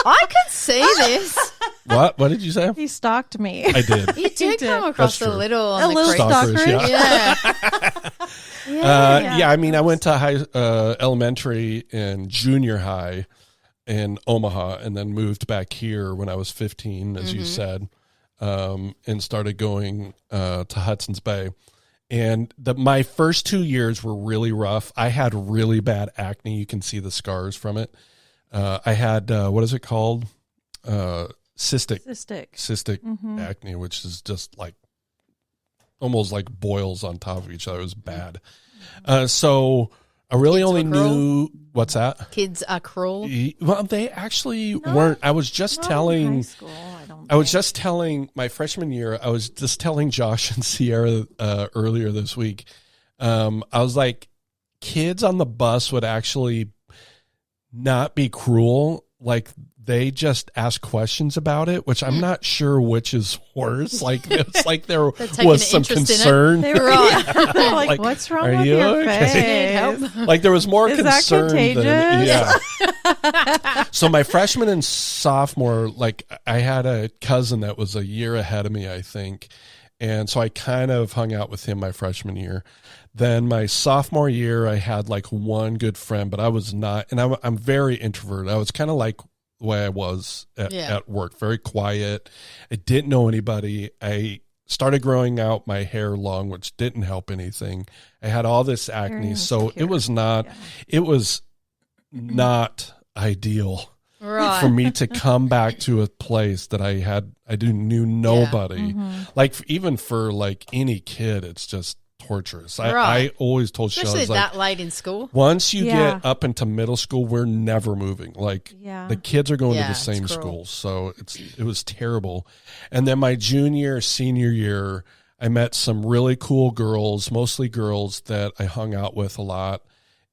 I could see this.
What did you say?
He stalked me.
I did.
You do come across
That's
a
true.
little on the
little
creek.
Stalkers,
stalkerish.
Yeah.
I mean, I went to elementary and junior high in Omaha and then moved back here when I was 15, as you said, and started going to Hudson's Bay. And my first 2 years were really rough. I had really bad acne. You can see the scars from it. I had, what is it called? Cystic acne, which is just like almost like boils on top of each other. It was bad. So I really only knew, what's that?
Kids are cruel.
Well, they actually weren't. I was just telling,
high school,
I was just telling my freshman year, I was just telling Josh and Sierra earlier this week. I was like, kids on the bus would actually not be cruel. Like they just ask questions about it, which I'm not sure which is worse. Like it's like there was some concern.
They were like, what's wrong with your face?
Help?
Like there was more
Is that
concern
contagious?
than So my freshman and sophomore, like I had a cousin that was a year ahead of me, I think. And so I kind of hung out with him my freshman year. Then my sophomore year, I had like one good friend, but I was not, and I'm very introverted. I was kind of like the way I was at work, very quiet. I didn't know anybody. I started growing out my hair long, which didn't help anything. I had all this acne, so it was not ideal for me to come back to a place that I knew nobody. Like even for like any kid, it's just torturous. I always told Shellee,
especially that late in school.
Once you get up into middle school, we're never moving. Like the kids are going to the same school, so it was terrible. And then my junior, senior year, I met some really cool girls, mostly girls that I hung out with a lot,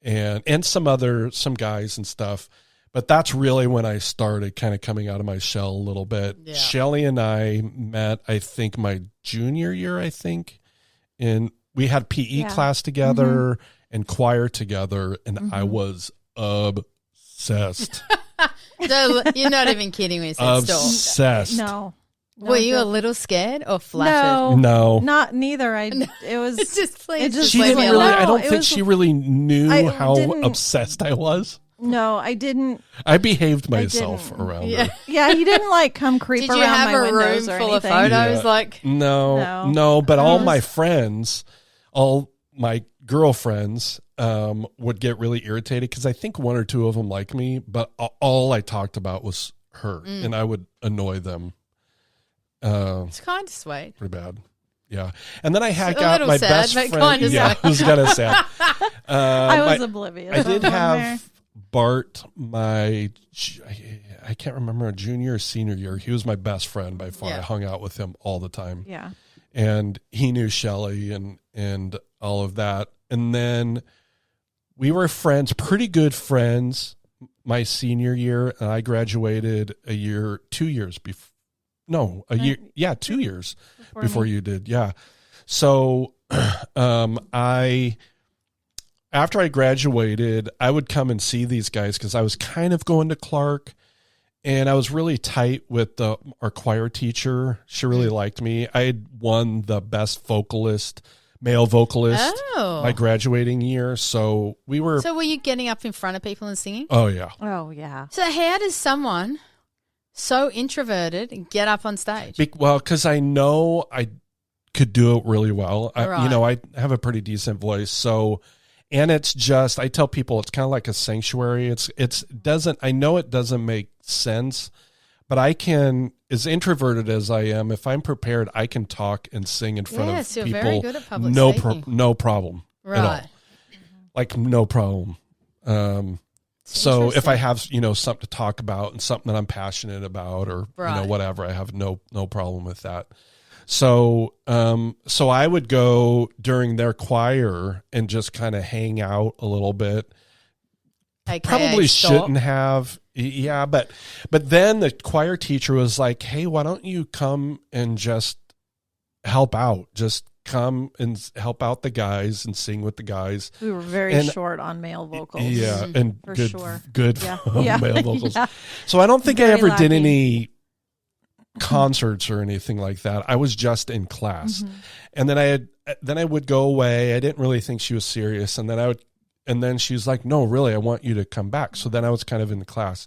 and some guys and stuff. But that's really when I started kind of coming out of my shell a little bit. Yeah. Shellee and I met, I think, my junior year, and we had PE class together and choir together, and I was obsessed.
No, you're not even kidding me.
Obsessed.
No.
Were you a little scared or flattered?
No.
Not neither. It was
just please.
She didn't really. I don't think she really knew how obsessed I was.
No, I didn't.
I behaved myself around her.
Yeah, he didn't like come creep around my windows or anything.
Did you have a room full of photos?
Yeah.
Like
No, but all my friends, all my girlfriends would get really irritated because I think one or two of them like me, but all I talked about was her, and I would annoy them.
It's kind of sweet.
Pretty bad. Yeah. And then I had
got
my
sad,
best
but
friend.
kind of
Yeah, it was kind of sad.
I was oblivious.
I did have Bart, I can't remember, a junior or senior year. He was my best friend by far. I hung out with him all the time.
Yeah.
And he knew Shellee and all of that. And then we were friends, pretty good friends, my senior year. And I graduated 2 years before. No, a year. Yeah, 2 years before you did. Yeah. So after I graduated, I would come and see these guys because I was kind of going to Clark. and I was really tight with our choir teacher. She really liked me. I had won the best male vocalist my graduating year. So we were.
So were you getting up in front of people and singing?
Oh, yeah.
Oh, yeah.
So how does someone so introverted get up on stage?
Well, because I know I could do it really well.
Right.
I have a pretty decent voice. So, and it's just, I tell people it's kind of like a sanctuary. I know it doesn't make sense, but I can, as introverted as I am, if I'm prepared, I can talk and sing in front of people.
You're very good at public speaking.
No problem at all. Like no problem. So if I have, something to talk about and something that I'm passionate about or, whatever, I have no problem with that. So, so I would go during their choir and just kind of hang out a little bit.
AKA
Probably
stop.
shouldn't have. Yeah. But then the choir teacher was like, hey, why don't you come and just help out? Just come and help out the guys and sing with the guys.
We were very short on male vocals.
Yeah, and
for
good,
sure.
good
Yeah.
male vocals.
Yeah.
So I don't think I
Very
ever did
lacking.
any concerts or anything like that. I was just in class, and then I would go away. I didn't really think she was serious, and then she was like, "No, really, I want you to come back." So then I was kind of in the class.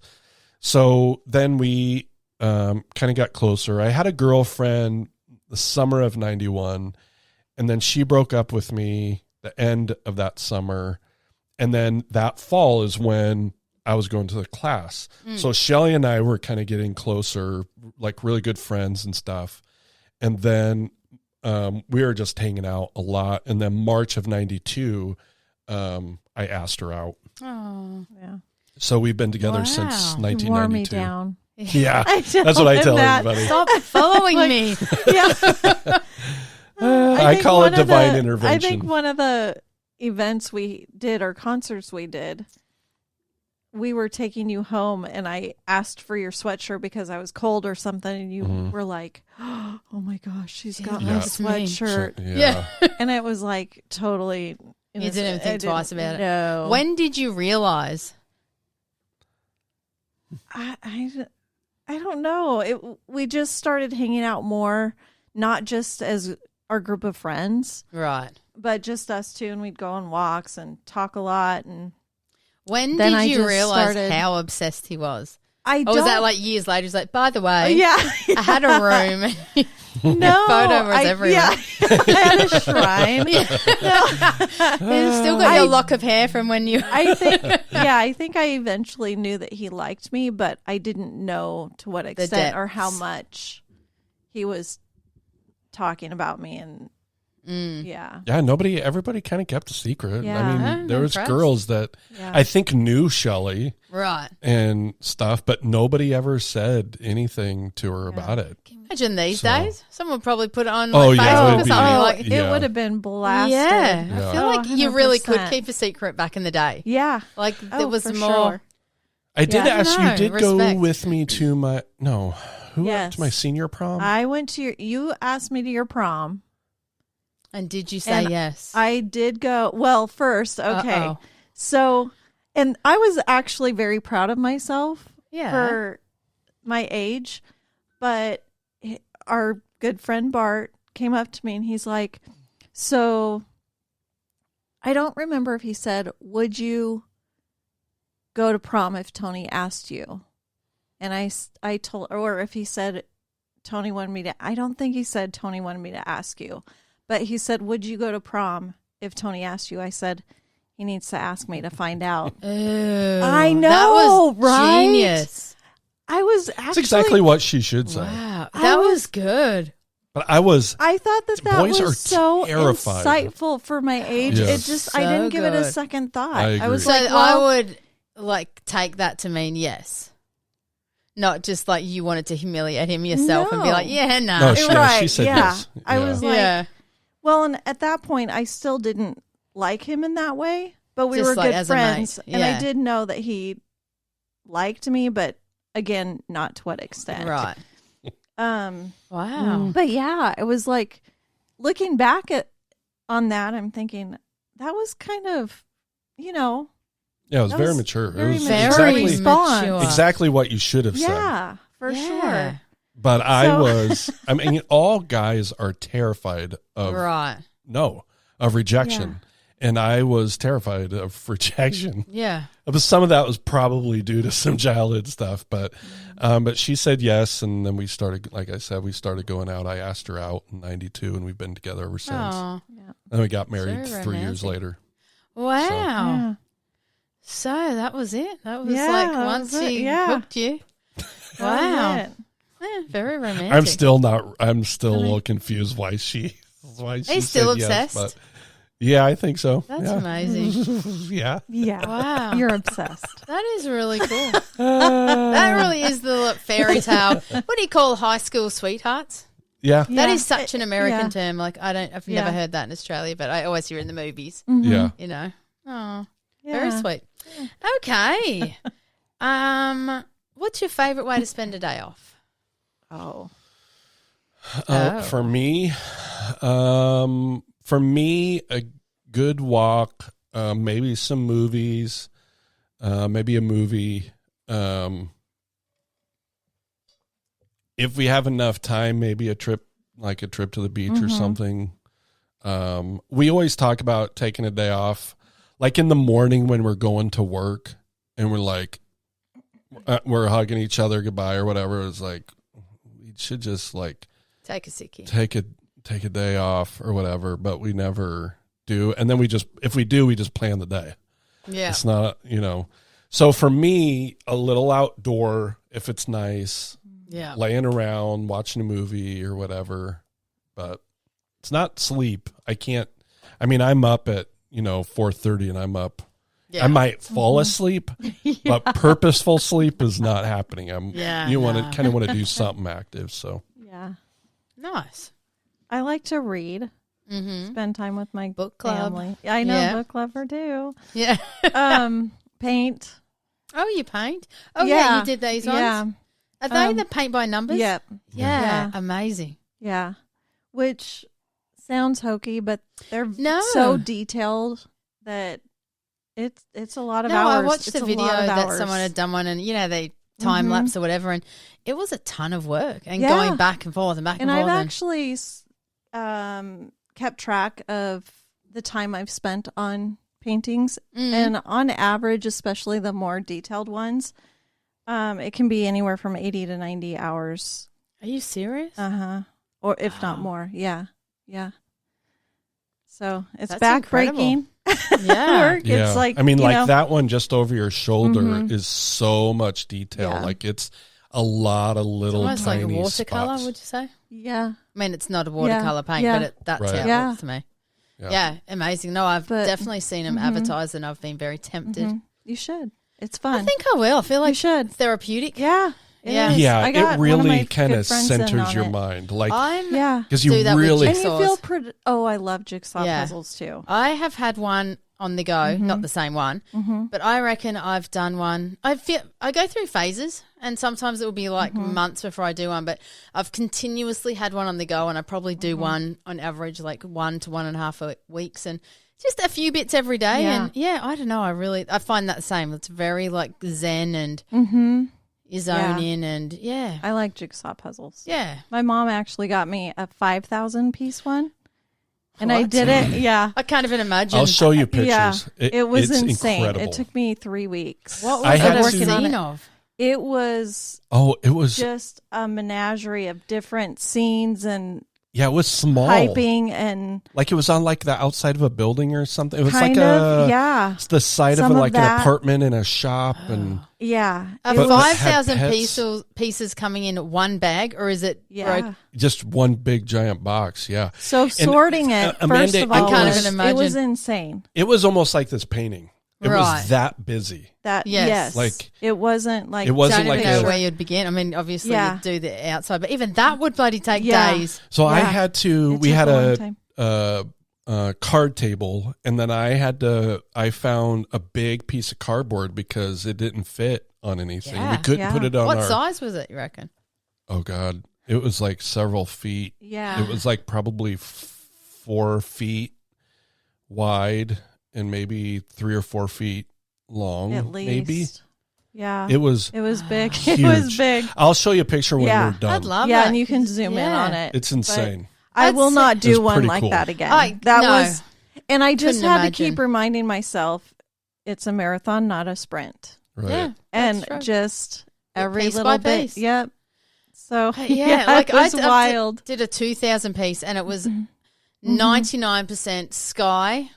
So then we kind of got closer. I had a girlfriend the summer of '91. And then she broke up with me the end of that summer. And then that fall is when I was going to the class. So Shellee and I were kind of getting closer, like really good friends and stuff. And then we were just hanging out a lot. And then March of '92, I asked her out.
Oh,
Yeah.
So we've been together
Wow.
since
Wore me
1992.
down.
Yeah,
I
that's what I tell
that.
everybody.
stop following me.
Yeah.
I
think
call it
one of
divine
the-
intervention.
I think one of the events we did or concerts we did, we were taking you home and I asked for your sweatshirt because I was cold or something and you were like, oh my gosh, she's got my
Yeah.
sweatshirt.
Yeah.
And it was like totally.
You didn't even think twice about it.
No.
When did you realize?
I don't know. We just started hanging out more, not just as our group of friends,
Right.
but just us two, and we'd go on walks and talk a lot. And
When
Then I
did you
just
realize
started-
how obsessed he was?
I
Or
don't.
was that like years later? He's like, by the way,
yeah,
I had a room.
no
photo was everywhere.
Yeah, I had a shrine.
You've still got your lock of hair from when you.
I think I eventually knew that he liked me, but I didn't know to what extent or how
depths.
much he was talking about me. And yeah,
Yeah, everybody kind of kept a secret.
Yeah.
I mean,
I'm
there was
impressed.
girls that
yeah.
I think knew Shellee
Right.
and stuff, but nobody ever said anything to her about it.
Imagine these
So-
days. Someone would probably put it on
Oh,
like,
yeah,
Facebook
it
or
would be-
something.
Oh,
Like,
it
Yeah.
would have been blasted.
yeah.
Yeah.
I feel like you really could
100%.
keep a secret back in the day.
Yeah.
Like
Oh,
there was
for
more.
sure.
I did
Yeah.
ask
No,
you did
respect.
go with me to my
Yes.
to my senior prom?
I went to you asked me to your prom.
And did you say
And
yes?
I did go. Well, first, okay.
Uh-oh.
So, and I was actually very proud of myself
Yeah.
for my age, but our good friend Bart came up to me and he's like, so I don't remember if he said, would you go to prom if Tony asked you? And I told, or if he said, Tony wanted me to, I don't think he said Tony wanted me to ask you, but he said, would you go to prom if Tony asked you? I said, he needs to ask me to find out.
Ooh,
I know,
that was
right?
genius.
I was actually,
That's exactly what she should say.
Wow,
I
that
was-
was good.
But I
thought that
Boys are
was so
terrified.
insightful for my age.
Yes.
It just,
So
I didn't give it a
good.
second thought.
I
I
agree.
was
So
like, well,
I would like take that to mean yes, not just like you wanted to humiliate him yourself and be
No.
like, yeah, no,
No, she
right,
said
yeah.
yes.
I
Yeah.
was like,
yeah,
well, and at that point, I still didn't like him in that way, but we
Just
were
like
good
as a mate,
friends. And
yeah.
I did know that he liked me, but again, not to what extent.
right.
Um,
Wow.
but yeah, it was like looking back on that, I'm thinking that was kind of,
Yeah, it was
That
very
was
mature.
very
It was
mature
exactly
response.
exactly what you should have said.
Yeah, for sure.
But I mean, all guys are terrified of rejection. And I was terrified of rejection.
Yeah.
But some of that was probably due to some childhood stuff. But she said yes. And then we started, like I said, we started going out. I asked her out in 92 and we've been together ever since.
Oh.
Yeah.
And we got married
Very
3 years
romantic.
later.
Wow. So that was it. That was
Yeah,
like
that
once
was it.
he
Yeah.
hooked you.
That
Wow.
was it.
Yeah, very romantic.
I'm still a little confused why she
He's still
said
obsessed?
Yes, but yeah, I think so.
That's
yeah.
amazing.
Yeah.
Yeah.
Wow.
You're obsessed.
That is really cool. That really is the fairy tale. What do you call high school sweethearts?
Yeah.
That
Yeah.
is such an American
Yeah.
term. Like I've never heard that in Australia, but I always hear it in the movies.
Yeah.
You know. Oh,
Yeah.
very sweet. Okay. What's your favorite way to spend a day off?
Oh.
For me, a good walk, maybe some movies, maybe a movie. If we have enough time, maybe a trip to the beach or something. We always talk about taking a day off, like in the morning when we're going to work and we're like, we're hugging each other goodbye or whatever. It's like, we should just like
Take a sickie.
take a day off or whatever, but we never do. And then if we do, we just plan the day.
Yeah.
It's not, so for me, a little outdoor, if it's nice,
Yeah.
laying around, watching a movie or whatever, but it's not sleep. I'm up at, 4:30 and I'm up.
Yeah.
I might fall asleep, but purposeful sleep is not happening. You want to do something active. So
Yeah.
Nice.
I like to read.
Mm-hmm.
Spend time with my
Book club.
family. I know,
Yeah.
book lover too.
Yeah.
Paint.
Oh, you paint? Oh,
Yeah.
yeah. You did these ones?
Yeah.
Are they the paint by numbers?
Yep.
Yeah.
Yeah.
Amazing.
Yeah. Which sounds hokey, but they're
No.
so detailed that it's a lot of
No,
hours.
I watched
It's
the
a
video
lot of
that
hours.
someone had done one and, they time lapse or whatever. And it was a ton of work and
Yeah.
going back and forth and back and
And
forth.
I've actually kept track of the time I've spent on paintings. And on average, especially the more detailed ones, it can be anywhere from 80 to 90 hours.
Are you serious?
Or if not more. Yeah. Yeah. So it's
That's
backbreaking
Yeah.
work.
yeah,
It's like,
that one just over your shoulder is so much detail.
Yeah.
Like it's a lot of little
Almost like
tiny
a watercolor,
spots.
would you say?
yeah.
I mean, it's not a watercolor paint,
Yeah.
but that's
Right.
how it
Yeah.
looks to me.
Yeah.
Yeah, amazing. No, I've
But-
definitely seen them advertised and I've been very tempted.
You should. It's
I
fun.
think I will. I feel like
You should.
therapeutic.
Yeah. it
Yeah.
is.
Yeah,
I got
it
one of
really
my
kind of
good friends in
centers
on
your
it.
mind. Like,
I'm
Yeah.
because
do
you
that with
really,
And you
jigsaws.
feel I love jigsaw
Yeah.
puzzles too.
I have had one on the go, not the same one, but I reckon I've done one. I go through phases, and sometimes it will be like months before I do one. But I've continuously had one on the go, and I probably do one on average, like 1 to 1.5 weeks, and just a few bits every day.
Yeah.
And yeah, I don't know. I find that the same. It's very like zen and you zone in, and yeah,
I like jigsaw puzzles.
yeah.
My mom actually got me a 5,000 piece one. And I
What?
did it. Yeah.
I can't even imagine.
I'll show you pictures.
Yeah. It was
it's
insane.
incredible.
It took me 3 weeks.
What
I
was
had
it a
to-
scene of?
It was
it was
just a menagerie of different scenes and
it was small.
piping and
Like it was on like the outside of a building or something. It was
kind
like
of, yeah.
it's the side
Some
of
of
like
that.
an apartment and a shop and
Yeah.
Are
It
But-
was-
5,000
had pets.
pieces coming in one bag, or is it
yeah.
broke?
just one big giant box. Yeah,
So sorting it,
Amanda,
first of
I
all,
can't
was-
even imagine.
it was insane.
it was almost like this painting. It
Right.
was that busy.
That
Yes.
yes,
Like-
it wasn't like
It wasn't
Don't
like
even know
a-
where you'd begin. I mean, obviously
Yeah.
you'd do the outside, but even that would bloody take
Yeah.
days.
So I
Yeah.
had to.
It
We
took
had
a long time.
a card table, and then I found a big piece of cardboard because it didn't fit on anything.
Yeah.
We couldn't
Yeah.
put it on
What
our.
size was it, you reckon?
Oh God, it was like several feet.
Yeah.
It was like probably 4 feet wide and maybe 3 or 4 feet long,
At least.
maybe.
Yeah.
It was
big.
huge.
It was big.
I'll show you a picture when we're done.
I'd love
Yeah,
it.
and you can zoom in on it.
It's insane.
I will not
It's
do one
pretty
like
cool.
that again.
No.
Was, and I just
Couldn't
had to
imagine.
keep reminding myself, it's a marathon, not a sprint.
Right.
Yeah,
And
that's true.
just every
Piece
little
by
bit.
piece.
Yep. So
Yeah,
like
like
it was
I
wild.
did a 2,000 piece, and it was
Mm-hmm.
99% sky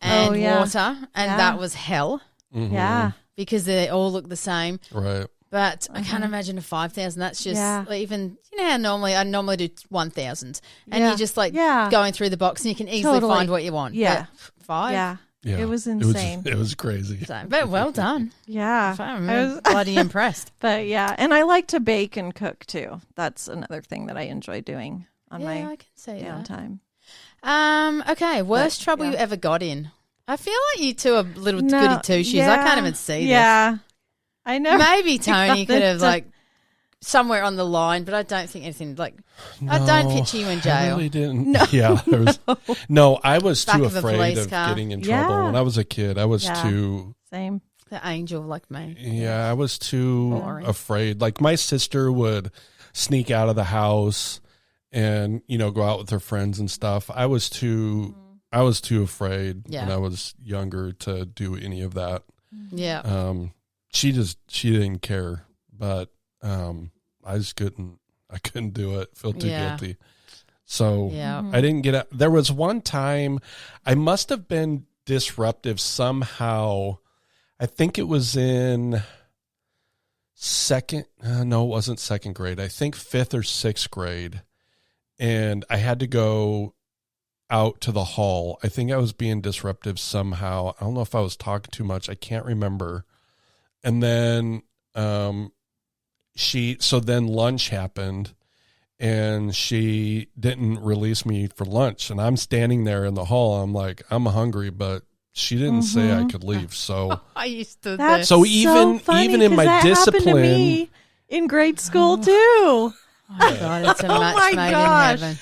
and
Oh, yeah.
water, and
Yeah.
that was hell
Mhm.
Yeah.
because they all look the same.
Right.
But I can't imagine a 5,000. That's just
Yeah.
like, even, you know how I normally do 1,000, and
Yeah.
you're just like
Yeah.
going through the box, and you can easily
Totally.
find what you want.
Yeah.
But 5.
Yeah.
Yeah.
It was insane.
It was crazy.
So, but well done.
Yeah.
I'm
I was-
bloody impressed.
But yeah, and I like to bake and cook too. That's another thing that I enjoy doing on
Yeah, I
my
can see that.
downtime.
Okay, worst trouble
yeah.
you ever got in? I feel like you two are little
No,
goody two shoes. I can't even see
Yeah. I know.
this. Maybe Tony
got
could have
it.
like somewhere on the line, but I don't think anything like. I don't picture you in
I
jail.
really didn't. No. Yeah. There was, no, I was
Back
too
of a
afraid
police
of
car.
getting in trouble.
Yeah.
When I was a kid, I was
Yeah.
too.
Same.
The angel like me.
Yeah, I was too
Boring.
afraid. Like my sister would sneak out of the house and, go out with her friends and stuff. I was too afraid
Yeah.
when I was younger to do any of that.
Yeah.
She didn't care, but I just couldn't do it. Feel too
Yeah.
guilty. So
Yeah.
I didn't get out. There was one time I must have been disruptive somehow. I think it was in no, it wasn't second grade. I think 5th or 6th grade. And I had to go out to the hall. I think I was being disruptive somehow. I don't know if I was talking too much. I can't remember. And then, so then lunch happened and she didn't release me for lunch. And I'm standing there in the hall. I'm like, I'm hungry, but she didn't say I could leave. So,
I used to.
That's
So even-
funny,
even in
'cause
my
that happened to
discipline-
me in grade school too.
Oh my God, it's a match
my
made
gosh.
in heaven.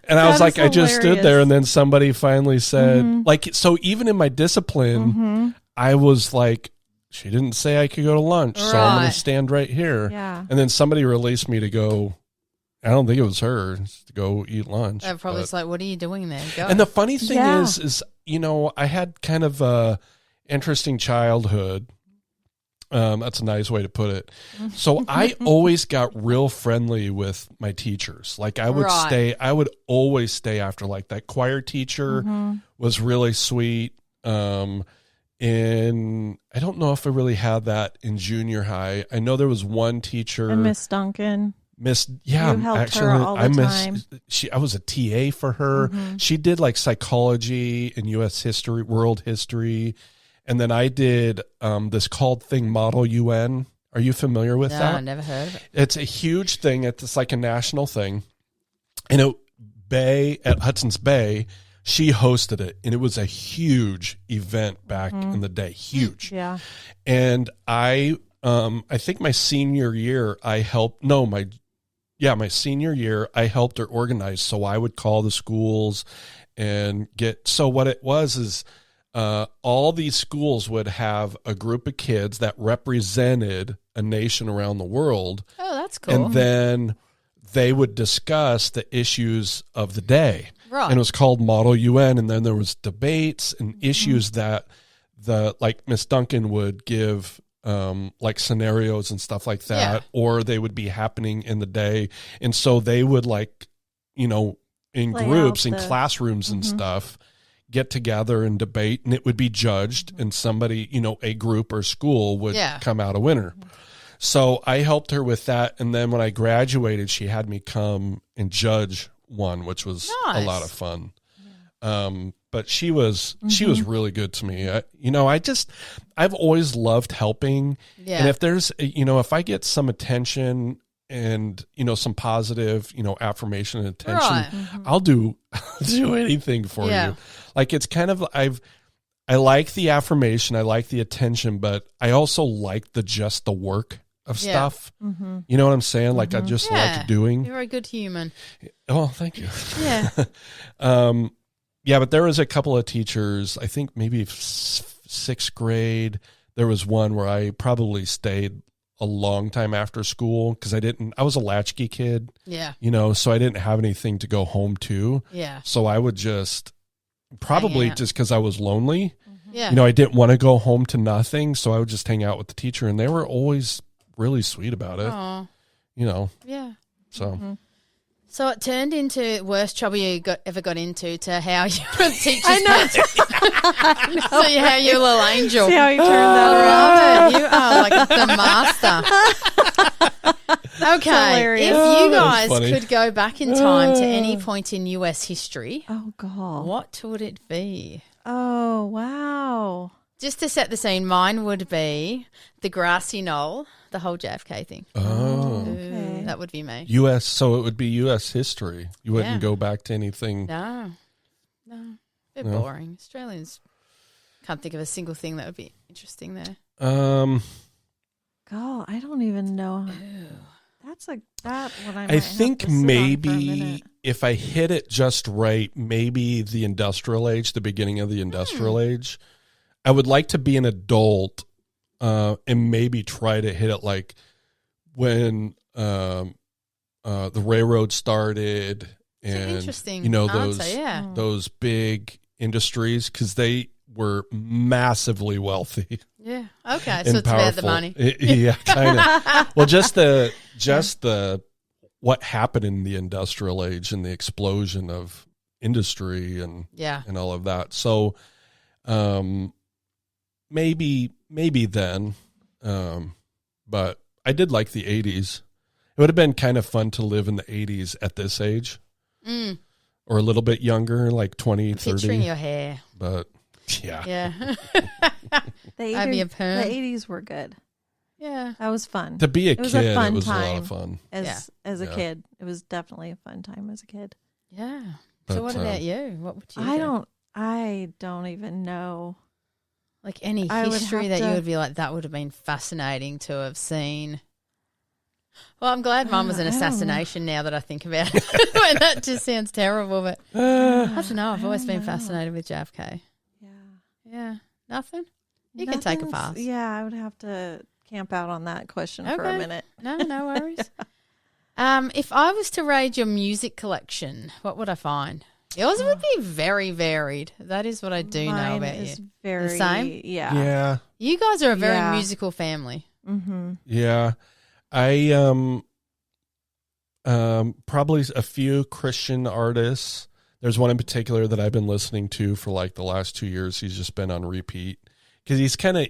and I
That
was
is
like, I just stood
hilarious.
there. And then somebody finally said, so even in my discipline, I was like, she didn't say I could go to lunch. So I'm going
Right.
to stand right here.
Yeah.
And then somebody released me to go. I don't think it was her to go eat lunch.
They're probably
but-
just like, what are you doing there? Go.
And the funny thing
Yeah.
is, I had kind of a interesting childhood. That's a nice way to put it. So I always got real friendly with my teachers. Like I would
Right.
I would always stay after. Like that choir teacher was really sweet. And I don't know if I really had that in junior high. I know there was one teacher,
And Miss Duncan.
you
helped her
actually,
all the
I
time.
I was a TA for her. She did like psychology and U.S. history, world history, and then I did this called thing Model UN. Are you familiar with
no,
that?
I never heard of it.
It's a huge thing. It's like a national thing, and at Hudson's Bay, she hosted it, and it was a huge event back in the day. Huge.
Yeah.
And I think my senior year, my senior year, I helped her organize. So I would call the schools and so what it was is all these schools would have a group of kids that represented a nation around the world.
Oh, that's cool.
And then they would discuss the issues of the day.
Right.
And it was called Model UN. And then there was debates and issues that like Miss Duncan would give like scenarios and stuff like that, or they would be happening in the day. And so they would in
Play
groups,
out
in
the-
classrooms and stuff, get together and debate, and it would be judged, and somebody, a group or school would come out a winner. So I helped her with that. And then when I graduated, she had me come and judge one, which was a lot of fun. But she was really good to me. I've always loved helping.
Yeah.
And if there's, if I get some attention and, some positive, affirmation and attention,
Right.
I'll do anything for you. Like it's kind of, I like the affirmation. I like the attention, but I also like the work of stuff. You know what I'm saying? Like I just like doing.
You're a good human.
Oh, thank you.
Yeah.
Yeah, but there was a couple of teachers, I think maybe 6th grade, there was one where I probably stayed a long time after school because I was a latchkey kid, so I didn't have anything to go home to.
Yeah.
So I would just probably just because I was lonely,
yeah.
I didn't want to go home to nothing. So I would just hang out with the teacher, and they were always really sweet about it.
Aww.
Yeah. So.
So it turned into worst trouble you ever got into to how you were teachers.
I know.
So how you're a little angel.
See how you turned that around?
You are like the master. Okay, if you guys could go back in time to any point in US history,
oh God,
what would it be?
Oh wow!
Just to set the scene, mine would be the grassy knoll, the whole JFK thing.
Oh,
okay.
That would be me.
U.S. So it would be U.S. history. You wouldn't go back to anything.
No, bit boring. Australians can't think of a single thing that would be interesting there.
God, I don't even know. That's that what
I think maybe if I hit it just right, maybe the industrial age, the beginning of the industrial age. I would like to be an adult and maybe try to hit it like when the railroad started and those big industries, because they were massively wealthy.
Yeah. Okay. So it's
powerful.
about the money.
Yeah, kind of. Well, just the what happened in the industrial age and the explosion of industry and all of that. So maybe then, but I did like the 80s. It would have been kind of fun to live in the 80s at this age or a little bit younger, like 20, 30.
Picturing your hair.
But yeah.
The 80s were good. Yeah. That was fun.
To be a kid, it was a lot of fun.
As a kid. It was definitely a fun time as a kid.
Yeah. So what about you? What would you do?
I don't even know.
Like any history that you would be like, that would have been fascinating to have seen. Well, I'm glad Mum was an assassination now that I think about it. That just sounds terrible, but I don't know. I've always been fascinated with JFK. Yeah. Nothing? You can take a pass.
Yeah, I would have to camp out on that question for a minute.
No worries. If I was to raid your music collection, what would I find? Yours would be very varied. That is what I do know about you.
Very,
the same?
Yeah.
You guys are a very musical family.
Mm-hmm.
Yeah. I probably a few Christian artists. There's one in particular that I've been listening to for like the last 2 years. He's just been on repeat because he's kind of.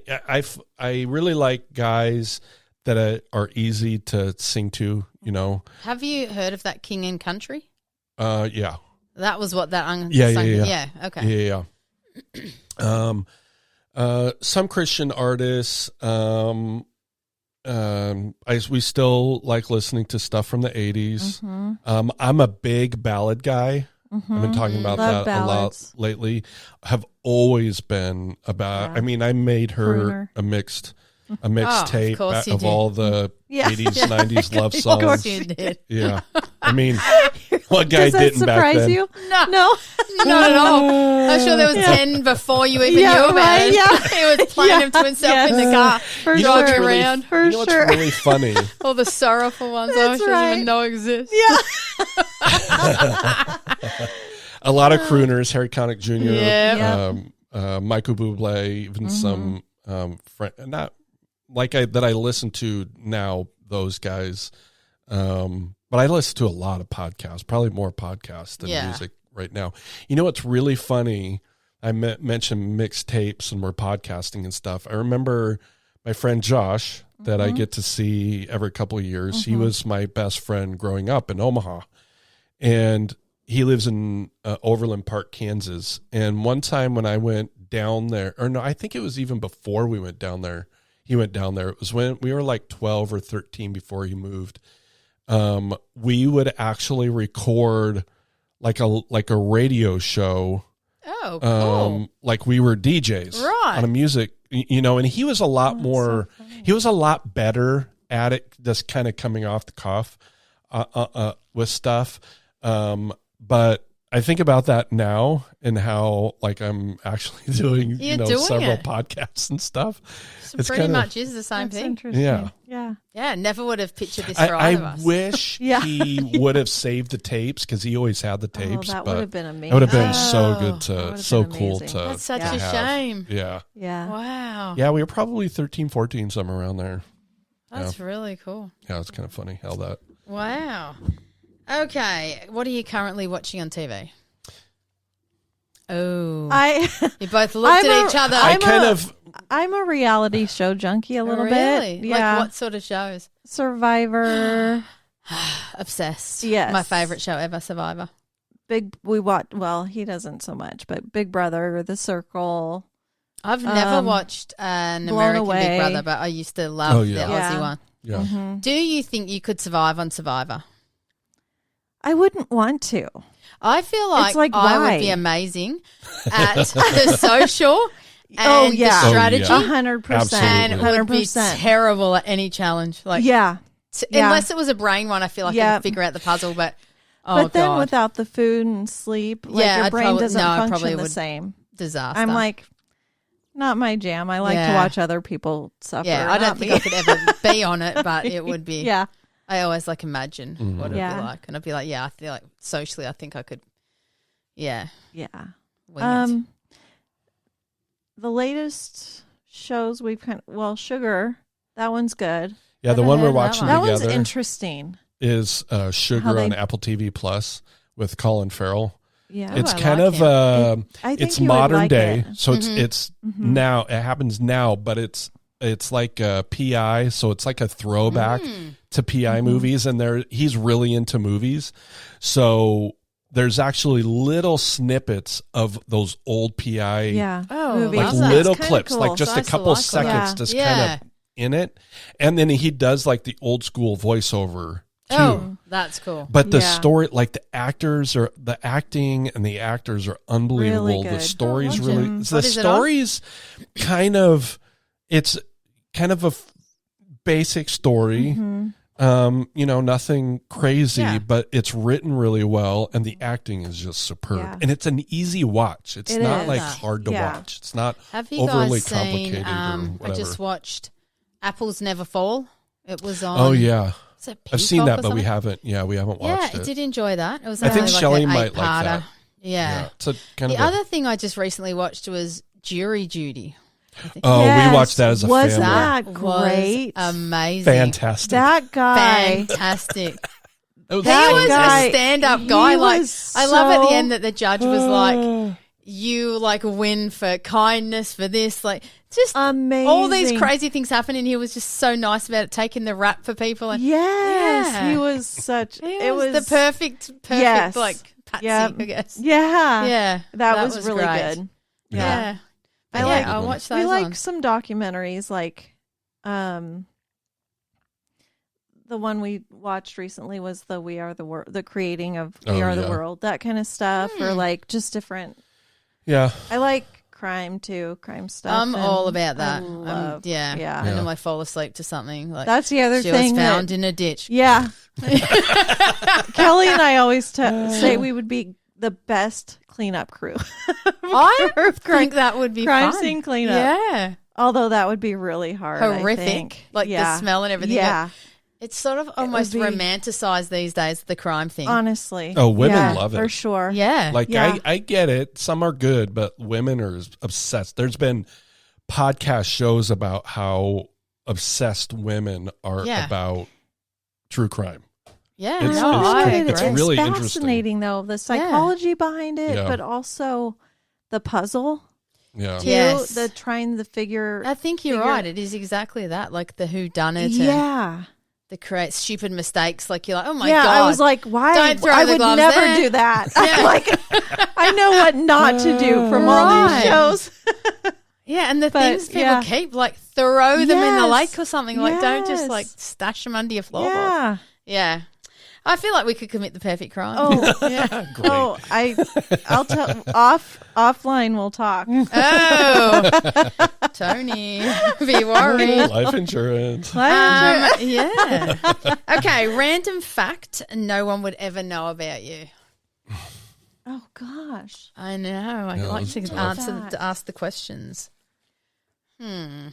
I really like guys that are easy to sing to.
Have you heard of that King and Country?
Yeah.
That was what that.
Yeah.
Okay.
Yeah. Some Christian artists. We still like listening to stuff from the 80s.
Mm-hmm.
I'm a big ballad guy.
Mm-hmm.
I've been talking about
Love
that
ballads.
a lot lately. Have always been about. I mean, I made her a mixtape of all the 80s, 90s love songs.
Of course you did.
Yeah. I mean, what guy didn't back then?
Does that surprise you?
No, not at all. I'm sure there was 10 before you even knew about it.
Yeah.
He was playing them to himself in the car.
You know what's really, what's really funny?
All the sorrowful ones I don't even know exist.
Yeah.
A lot of crooners, Harry Connick Jr., Michael Bublé, even some not like that I listen to now, those guys. But I listen to a lot of podcasts, probably more podcasts than music right now. You know what's really funny? I mentioned mixtapes and we're podcasting and stuff. I remember my friend Josh that I get to see every couple of years. He was my best friend growing up in Omaha. And he lives in Overland Park, Kansas. And one time when I went down there, or no, I think it was even before we went down there. He went down there. It was when we were like 12 or 13 before he moved. We would actually record like a radio show.
Oh, cool.
Like we were DJs on a music, and he was a lot more, he was a lot better at it, just kind of coming off the cuff with stuff. But I think about that now and how like I'm actually doing, several podcasts and stuff.
It's pretty much is the same thing.
Interesting.
Yeah.
Yeah.
Yeah. Never would have pictured this for either of
I
us.
wish he would have saved the tapes because he always had the tapes.
That
but
would have been amazing.
it would have been so good
that
to,
would've
so
been
cool
amazing.
to.
That's such
to
a
have.
shame.
Yeah.
Yeah.
Wow.
Yeah, we were probably 13, 14, somewhere around there.
That's really cool.
Yeah, it's kind of funny how that.
Wow. Okay. What are you currently watching on TV? Oh. You both looked at each other.
I'm a reality show junkie a little
really?
bit. Yeah.
Like what sort of shows?
Survivor.
Obsessed.
Yes.
My favorite show ever, Survivor.
We watch, well, he doesn't so much, but Big Brother, The Circle.
I've never watched an
Blown
American
Away.
Big Brother, but I used to love the
Yeah.
Aussie one.
Yeah.
Mm-hmm.
Do you think you could survive on Survivor?
I wouldn't want to.
I feel like,
like,
I
why?
would be amazing at the social and the strategy.
100%.
And
Absolutely.
would be
100%.
terrible at any challenge. Like,
Yeah.
unless it was a brain one, I feel like I could figure out the puzzle. But
But then
God.
without the food and sleep, like
Yeah,
your
I'd
brain
probably-
doesn't
no, I probably
function the
would-
same.
disaster.
I'm like, not my jam. I like to
Yeah.
watch other people suffer.
yeah, I don't
not
think
me.
I could ever be on it, but it would be.
Yeah.
I always like imagine what it would be
Yeah.
like, and I'd be like, yeah, I feel like socially, I think I could. Yeah.
Yeah.
Wing it.
The latest shows we've Sugar, that one's good.
Yeah, the
Haven't
one we're
heard that
watching
one.
That one's
together
interesting.
is
How
Sugar
they-
on Apple TV Plus with Colin Farrell.
Yeah.
It's
I
kind
like
of
him.
I think
it's
you would
modern
like
day,
it. Mm-hmm.
so it's now. It happens now, but it's like a PI, so it's like a throwback to PI movies, and he's really into movies, so there's actually little snippets of those old PI,
Yeah.
Oh,
movies.
like
love that.
little
It's kinda
clips,
cool.
like just
So I
a
used to
couple
like all
seconds,
that.
just
Yeah.
kind of in it, and then he does like the old school voiceover too.
Oh, that's cool.
But the
Yeah.
story, like the acting and the actors are unbelievable.
Really
The
good.
stories
watch
really,
it.
the
What is it on?
stories kind of, it's kind of a basic story. Nothing crazy,
Yeah.
but it's written really well, and the acting is just superb.
Yeah.
And it's an easy watch. It's
It
not
is.
like hard to
Yeah.
watch. It's not
Have you
overly
guys seen?
complicated or
I
whatever.
just watched Apples Never Fall. It was on.
Oh yeah,
is it
I've seen
Peacock
that,
or
but we
something?
haven't. Yeah, we haven't watched
Yeah, I
it.
did enjoy that. It was.
I think
only
Shelley
an
might like
eight-parter.
that.
Yeah.
It's a kind
The
of.
other thing I just recently watched was Jury Duty.
Oh,
Yes.
we watched that as a
Was
family.
that
Was
great?
amazing.
Fantastic.
That guy.
Fantastic.
It was
He
That
was
guy-
a stand-up
he
guy. Like
was
I love at the
so-
end that the judge was like, "You like win for kindness for this." Like just
Amazing.
all these crazy things happen, and he was just so nice about it, taking the rap for people. And
Yes,
Yeah.
he was such.
he
it was
the perfect
Yes.
like Patsy,
Yeah.
I guess.
Yeah,
Yeah,
that was really
great.
good.
Yeah,
I
I
like-
I watched those
We like
ones.
some documentaries, like the one we watched recently was the We Are the World, the creating of We
Oh,
Are the
yeah.
World, that kind of stuff, or like just different.
Yeah.
I like crime too, crime stuff.
I'm
and
all about
I
that.
love-
Yeah,
yeah.
I
Yeah.
normally fall asleep to something like
That's the other
she
thing.
was found
that,
in a ditch.
yeah, Kelly and I always say we would be the best cleanup crew.
I
Of
think that would be
crime
fun.
scene cleanup.
Yeah,
Although that would be really hard. I
horrific.
think.
Like
Yeah.
the smell and everything.
Yeah,
It's sort of almost
be-
romanticized these days, the crime thing.
honestly.
Oh, women
Yeah,
love it.
for sure.
Yeah.
Like
Yeah.
I get it. Some are good, but women are obsessed. There's been podcast shows about how obsessed women are
Yeah.
about true crime.
Yeah.
It's-
no,
it's
I
crazy.
agree.
It's really
it's
interesting.
fascinating, though, the psychology behind it,
Yeah.
but also the puzzle
Yeah.
too.
Yes.
The trying to figure.
I think you're
figure-
right. It is exactly that. Like the who done it and
Yeah,
the create stupid mistakes. Like you're like, oh my
yeah.
God.
I was like, why?
Don't throw
I
the
would
gloves
never
there.
do that.
Yeah.
Like, I know what not to do from all
Right.
these shows.
yeah, and the
But,
things people
yeah.
keep, like throw them in the
Yes.
lake or something. Like don't just
Yes.
like stash them under your floorboard.
Yeah.
Yeah. I feel like we could commit the perfect crime.
Oh,
yeah.
Great.
oh, I'll tell offline. We'll talk.
Oh, Tony, be worried.
Life insurance.
Yeah. Okay, random fact no one would ever know about you.
Oh, gosh.
I know. I
Yeah,
like
it's
to
tough.
to ask the questions.
No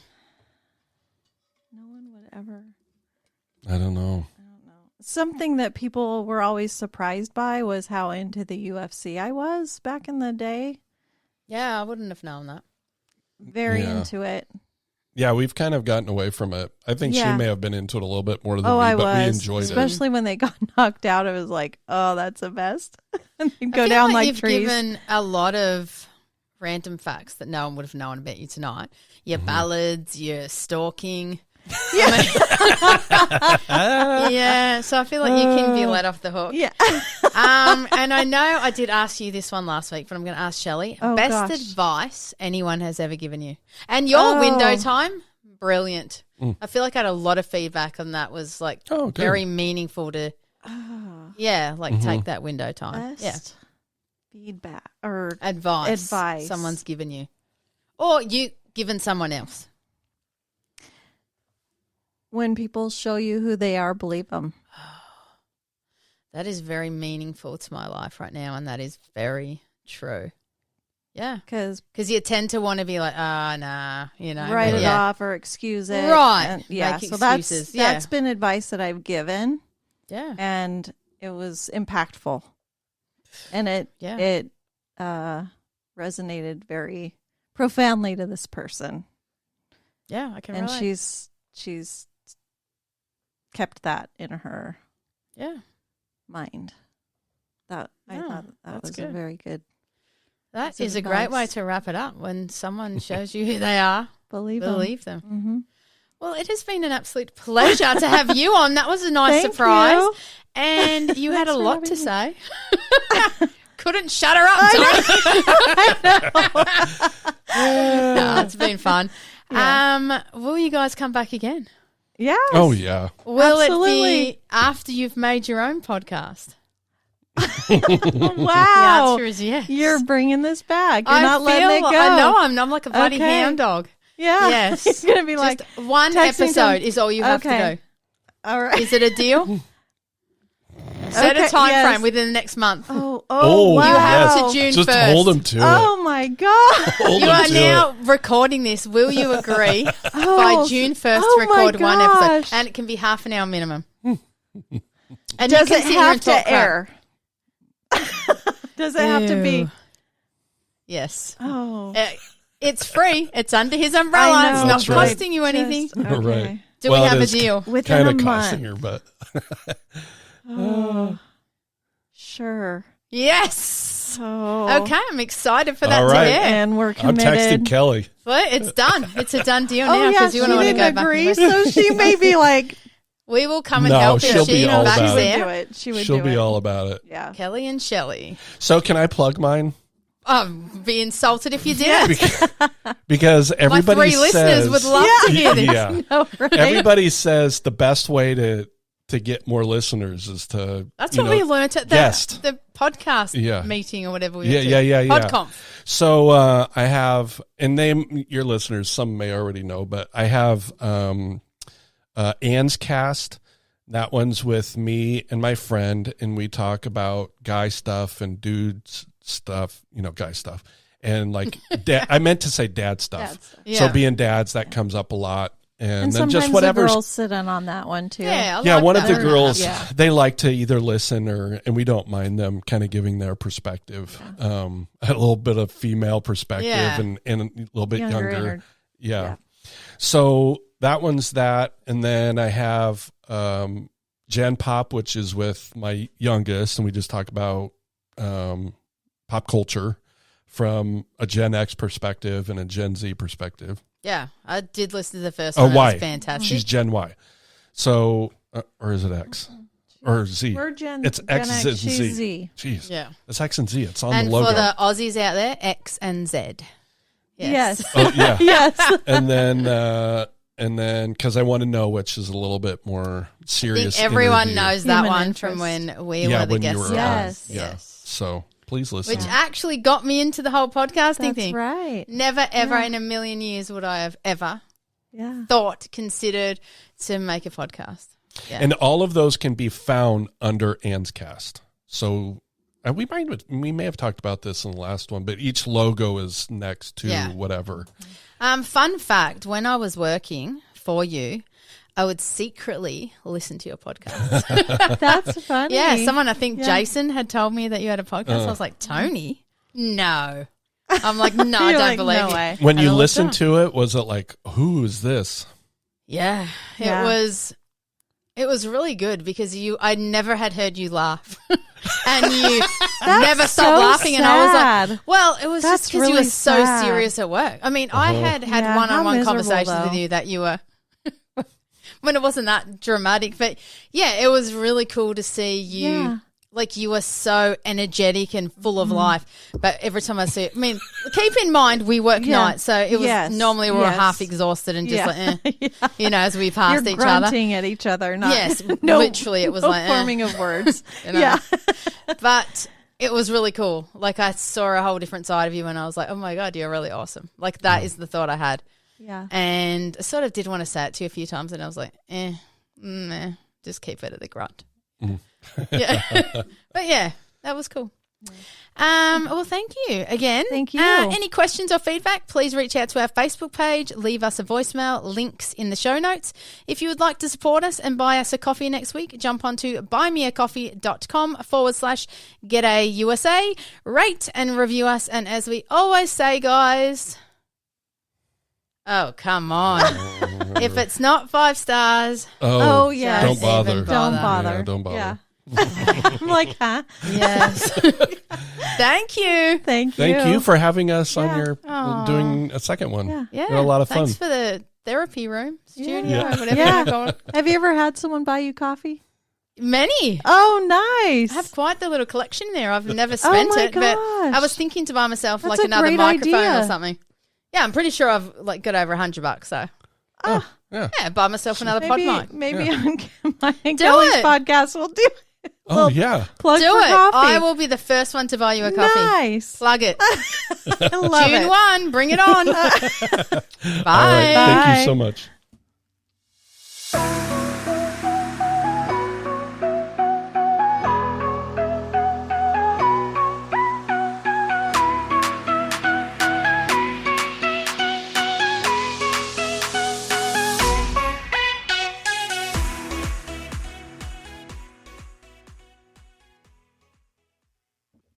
one would ever.
I don't know.
Something that people were always surprised by was how into the UFC I was back in the day.
Yeah, I wouldn't have known that.
Very
Yeah.
into it.
Yeah, we've kind of gotten away from it. I think she
Yeah.
may have been into it a little bit more than
Oh,
me,
I
but we
was.
enjoyed it.
Especially when they got knocked out. It was like, oh, that's the best. And they
I
go
feel
down like
you've
trees.
given a lot of random facts that no one would have known about you tonight. Your ballads, your stalking.
Yeah.
Yeah, so I feel like you can be let off the hook.
Yeah.
And I know I did ask you this one last week, but I'm going to ask Shellee.
Oh,
Best
gosh.
advice anyone has ever given you. And your window time, brilliant. I feel like I had a lot of feedback on that. Was like
Oh, good.
very meaningful to, take that window time.
Best feedback or
Advice
Advice.
someone's given you. Or you given someone else.
when people show you who they are, believe them.
That is very meaningful to my life right now, and that is very true. Yeah.
Because
Because you tend to want to be like, nah,
write it
yeah.
off or excuse it.
Right.
And, yeah.
Make
So that's
excuses. Yeah.
that's been advice that I've given,
Yeah.
and it was impactful, and it resonated very profoundly to this person,
Yeah, I can
and
relate.
she's kept that in her
Yeah.
mind. That I
Oh,
thought that
that's
was a
good.
very good.
That
Piece of
is a great way
advice.
to wrap it up. When someone shows you who they are,
Believe
them.
Mm-hmm.
Well, it has been an absolute pleasure to have you on. That was a nice
Thank
surprise.
you.
And you had a
Thanks for
lot to
having
say. Couldn't shut her up, Tony. No, it's been fun.
Yeah.
Will you guys come back again?
Yes.
Oh, yeah.
Will it
Absolutely.
be after you've made your own podcast?
Wow.
The answer is yes.
You're bringing this back. You're not letting it go.
I know. I'm like a bloody
Okay.
hound dog.
Yeah.
Yes.
It's going to be like,
Just one
text me
episode
to-
is all you have to
Okay.
do.
all right.
Is it a deal? Set a
Okay,
time
yes.
frame within the next month.
Oh,
wow.
You have
yes.
to June
Just
1st.
hold him to it.
Oh, my God.
Hold
You
him
are
to
now
it.
recording this. Will you agree by
Oh,
June 1st
oh
to
my
record one episode?
gosh.
And it can be half an hour minimum. And
Does
you
it
can sit here
have
and
to
talk crap.
air? Does it have to be?
Ew. Yes.
Oh.
It's free. It's under his umbrella.
I know.
It's not
That's right.
costing you anything.
Just- okay.
Right.
Do
Well,
we
it
have a
is
deal?
Within
Kind
a
of
month.
costing her, but
Oh, sure.
Yes.
Oh.
Okay, I'm excited for that
All
to
right.
air.
And we're
I'm
committed.
texting Kelly.
Well, it's done. It's a done deal now
Oh, yeah.
because
She
you want to
didn't
go back.
agree,
And
so she may be like,
we will come and
No,
help
she'll
if
be
she
all
backs
about
she would
it.
do
there.
it. She would
She'll
do
be
it.
all about it.
Yeah.
Kelly and Shellee.
So can I plug mine?
Be insulted if you did.
Because
My
everybody
3
says,
listeners would love to hear this.
Yeah.
No, right?
Everybody says the best way to get more listeners is to
That's
you
what
know,
we learnt at
guest.
the podcast
Yeah.
meeting or whatever we
Yeah,
went to.
yeah.
PodConf.
So I have, and your listeners, some may already know, but I have Anne's Cast. That one's with me and my friend, and we talk about guy stuff and dudes stuff, guy stuff. And like, I meant to say dad stuff.
Dad stuff.
Yeah.
So being dads, that comes up a lot. And
And
then
sometimes
just
the
whatever's
girls sit in on that one too.
Yeah, I
yeah,
like
one
that.
of the girls,
Yeah.
they like to either listen and we don't mind them kind of giving their perspective, a little bit of female perspective
Yeah.
and a little bit younger.
Younger.
Yeah.
Yeah.
So that one's that. And then I have Gen Pop, which is with my youngest, and we just talk about pop culture from a Gen X perspective and a Gen Z perspective.
Yeah, I did listen to the first
Oh,
one. It
Y.
was fantastic.
She's Gen Y. So, or is it X? Or Z?
We're Gen
It's X,
Gen
Z,
X, she's
Z.
Z.
Jeez.
Yeah.
It's X and Z. It's on
And
the logo.
for the Aussies out there, X and Z.
Yes.
Oh, yeah.
Yes.
And then, because I want to know which is a little bit more
I
serious.
think everyone
interview.
knows that
Human
one
interest.
from when we
Yeah,
were the
when you
guest
were
stars.
Yes.
Yeah.
Yes.
So please listen.
Which actually got me into the whole podcasting
That's
thing.
right.
Never, ever
Yeah.
in a million years would I have ever
Yeah.
considered to make a podcast. Yeah.
And all of those can be found under Anne's Cast. So And we may have talked about this in the last one, but each logo is next to whatever.
Fun fact, when I was working for you, I would secretly listen to your podcast.
That's funny.
Yeah, I think Jason had told me that you had a podcast. I was like, Tony? No. I'm like, no, I don't believe
no
you.
way.
When you listened to it, was it like, who is this?
Yeah, it was really good because I never had heard you laugh. And you never stopped laughing.
Sad.
And I was like, well, it was just because you were so
sad.
serious at work. I mean, I had one-on-one conversations with you that you were, when it wasn't that dramatic. But yeah, it was really cool to see you.
Yeah.
Like you were so energetic and full of life. But every time I see it, I mean, keep in mind we work nights. So it was normally we're half exhausted and just as we passed each other.
You're grunting at each other. Not,
yes, literally it was like
forming of words.
Yeah. But it was really cool. Like I saw a whole different side of you and I was like, oh my God, you're really awesome. Like that is the thought I had.
Yeah.
And I sort of did want to say it to you a few times and I was like, just keep it at the grunt. Yeah. But yeah, that was cool. Well, thank you again.
Thank you.
Any questions or feedback, please reach out to our Facebook page, leave us a voicemail, links in the show notes. If you would like to support us and buy us a coffee next week, jump onto buymeacoffee.com/GetAUSA, rate and review us. And as we always say, guys, oh, come on. If it's not 5 stars.
Oh yeah.
Don't bother.
Don't bother.
Yeah, don't bother.
Yeah. I'm like, huh?
Yes. Thank you.
Thank
you for having us on your doing a second one.
Yeah.
Yeah.
They're a lot of fun.
Thanks for the therapy room, studio, whatever you call it.
Have you ever had someone buy you coffee?
Many.
Oh, nice.
I have quite the little collection there. I've never spent
my
it, but
gosh.
I was thinking to buy myself
That's
like
a
another
great
microphone
idea.
or something. Yeah, I'm pretty sure I've like got over $100. So
Yeah.
buy myself another pod mic.
Maybe on my and
Do
Kelly's
it.
podcast we'll do it.
Oh, yeah.
Plug
Do
for
it.
coffee.
I will be the first one to buy you a coffee.
Nice.
Plug it.
I love
June
it.
1, bring it on. Bye.
All right. Thank you so much.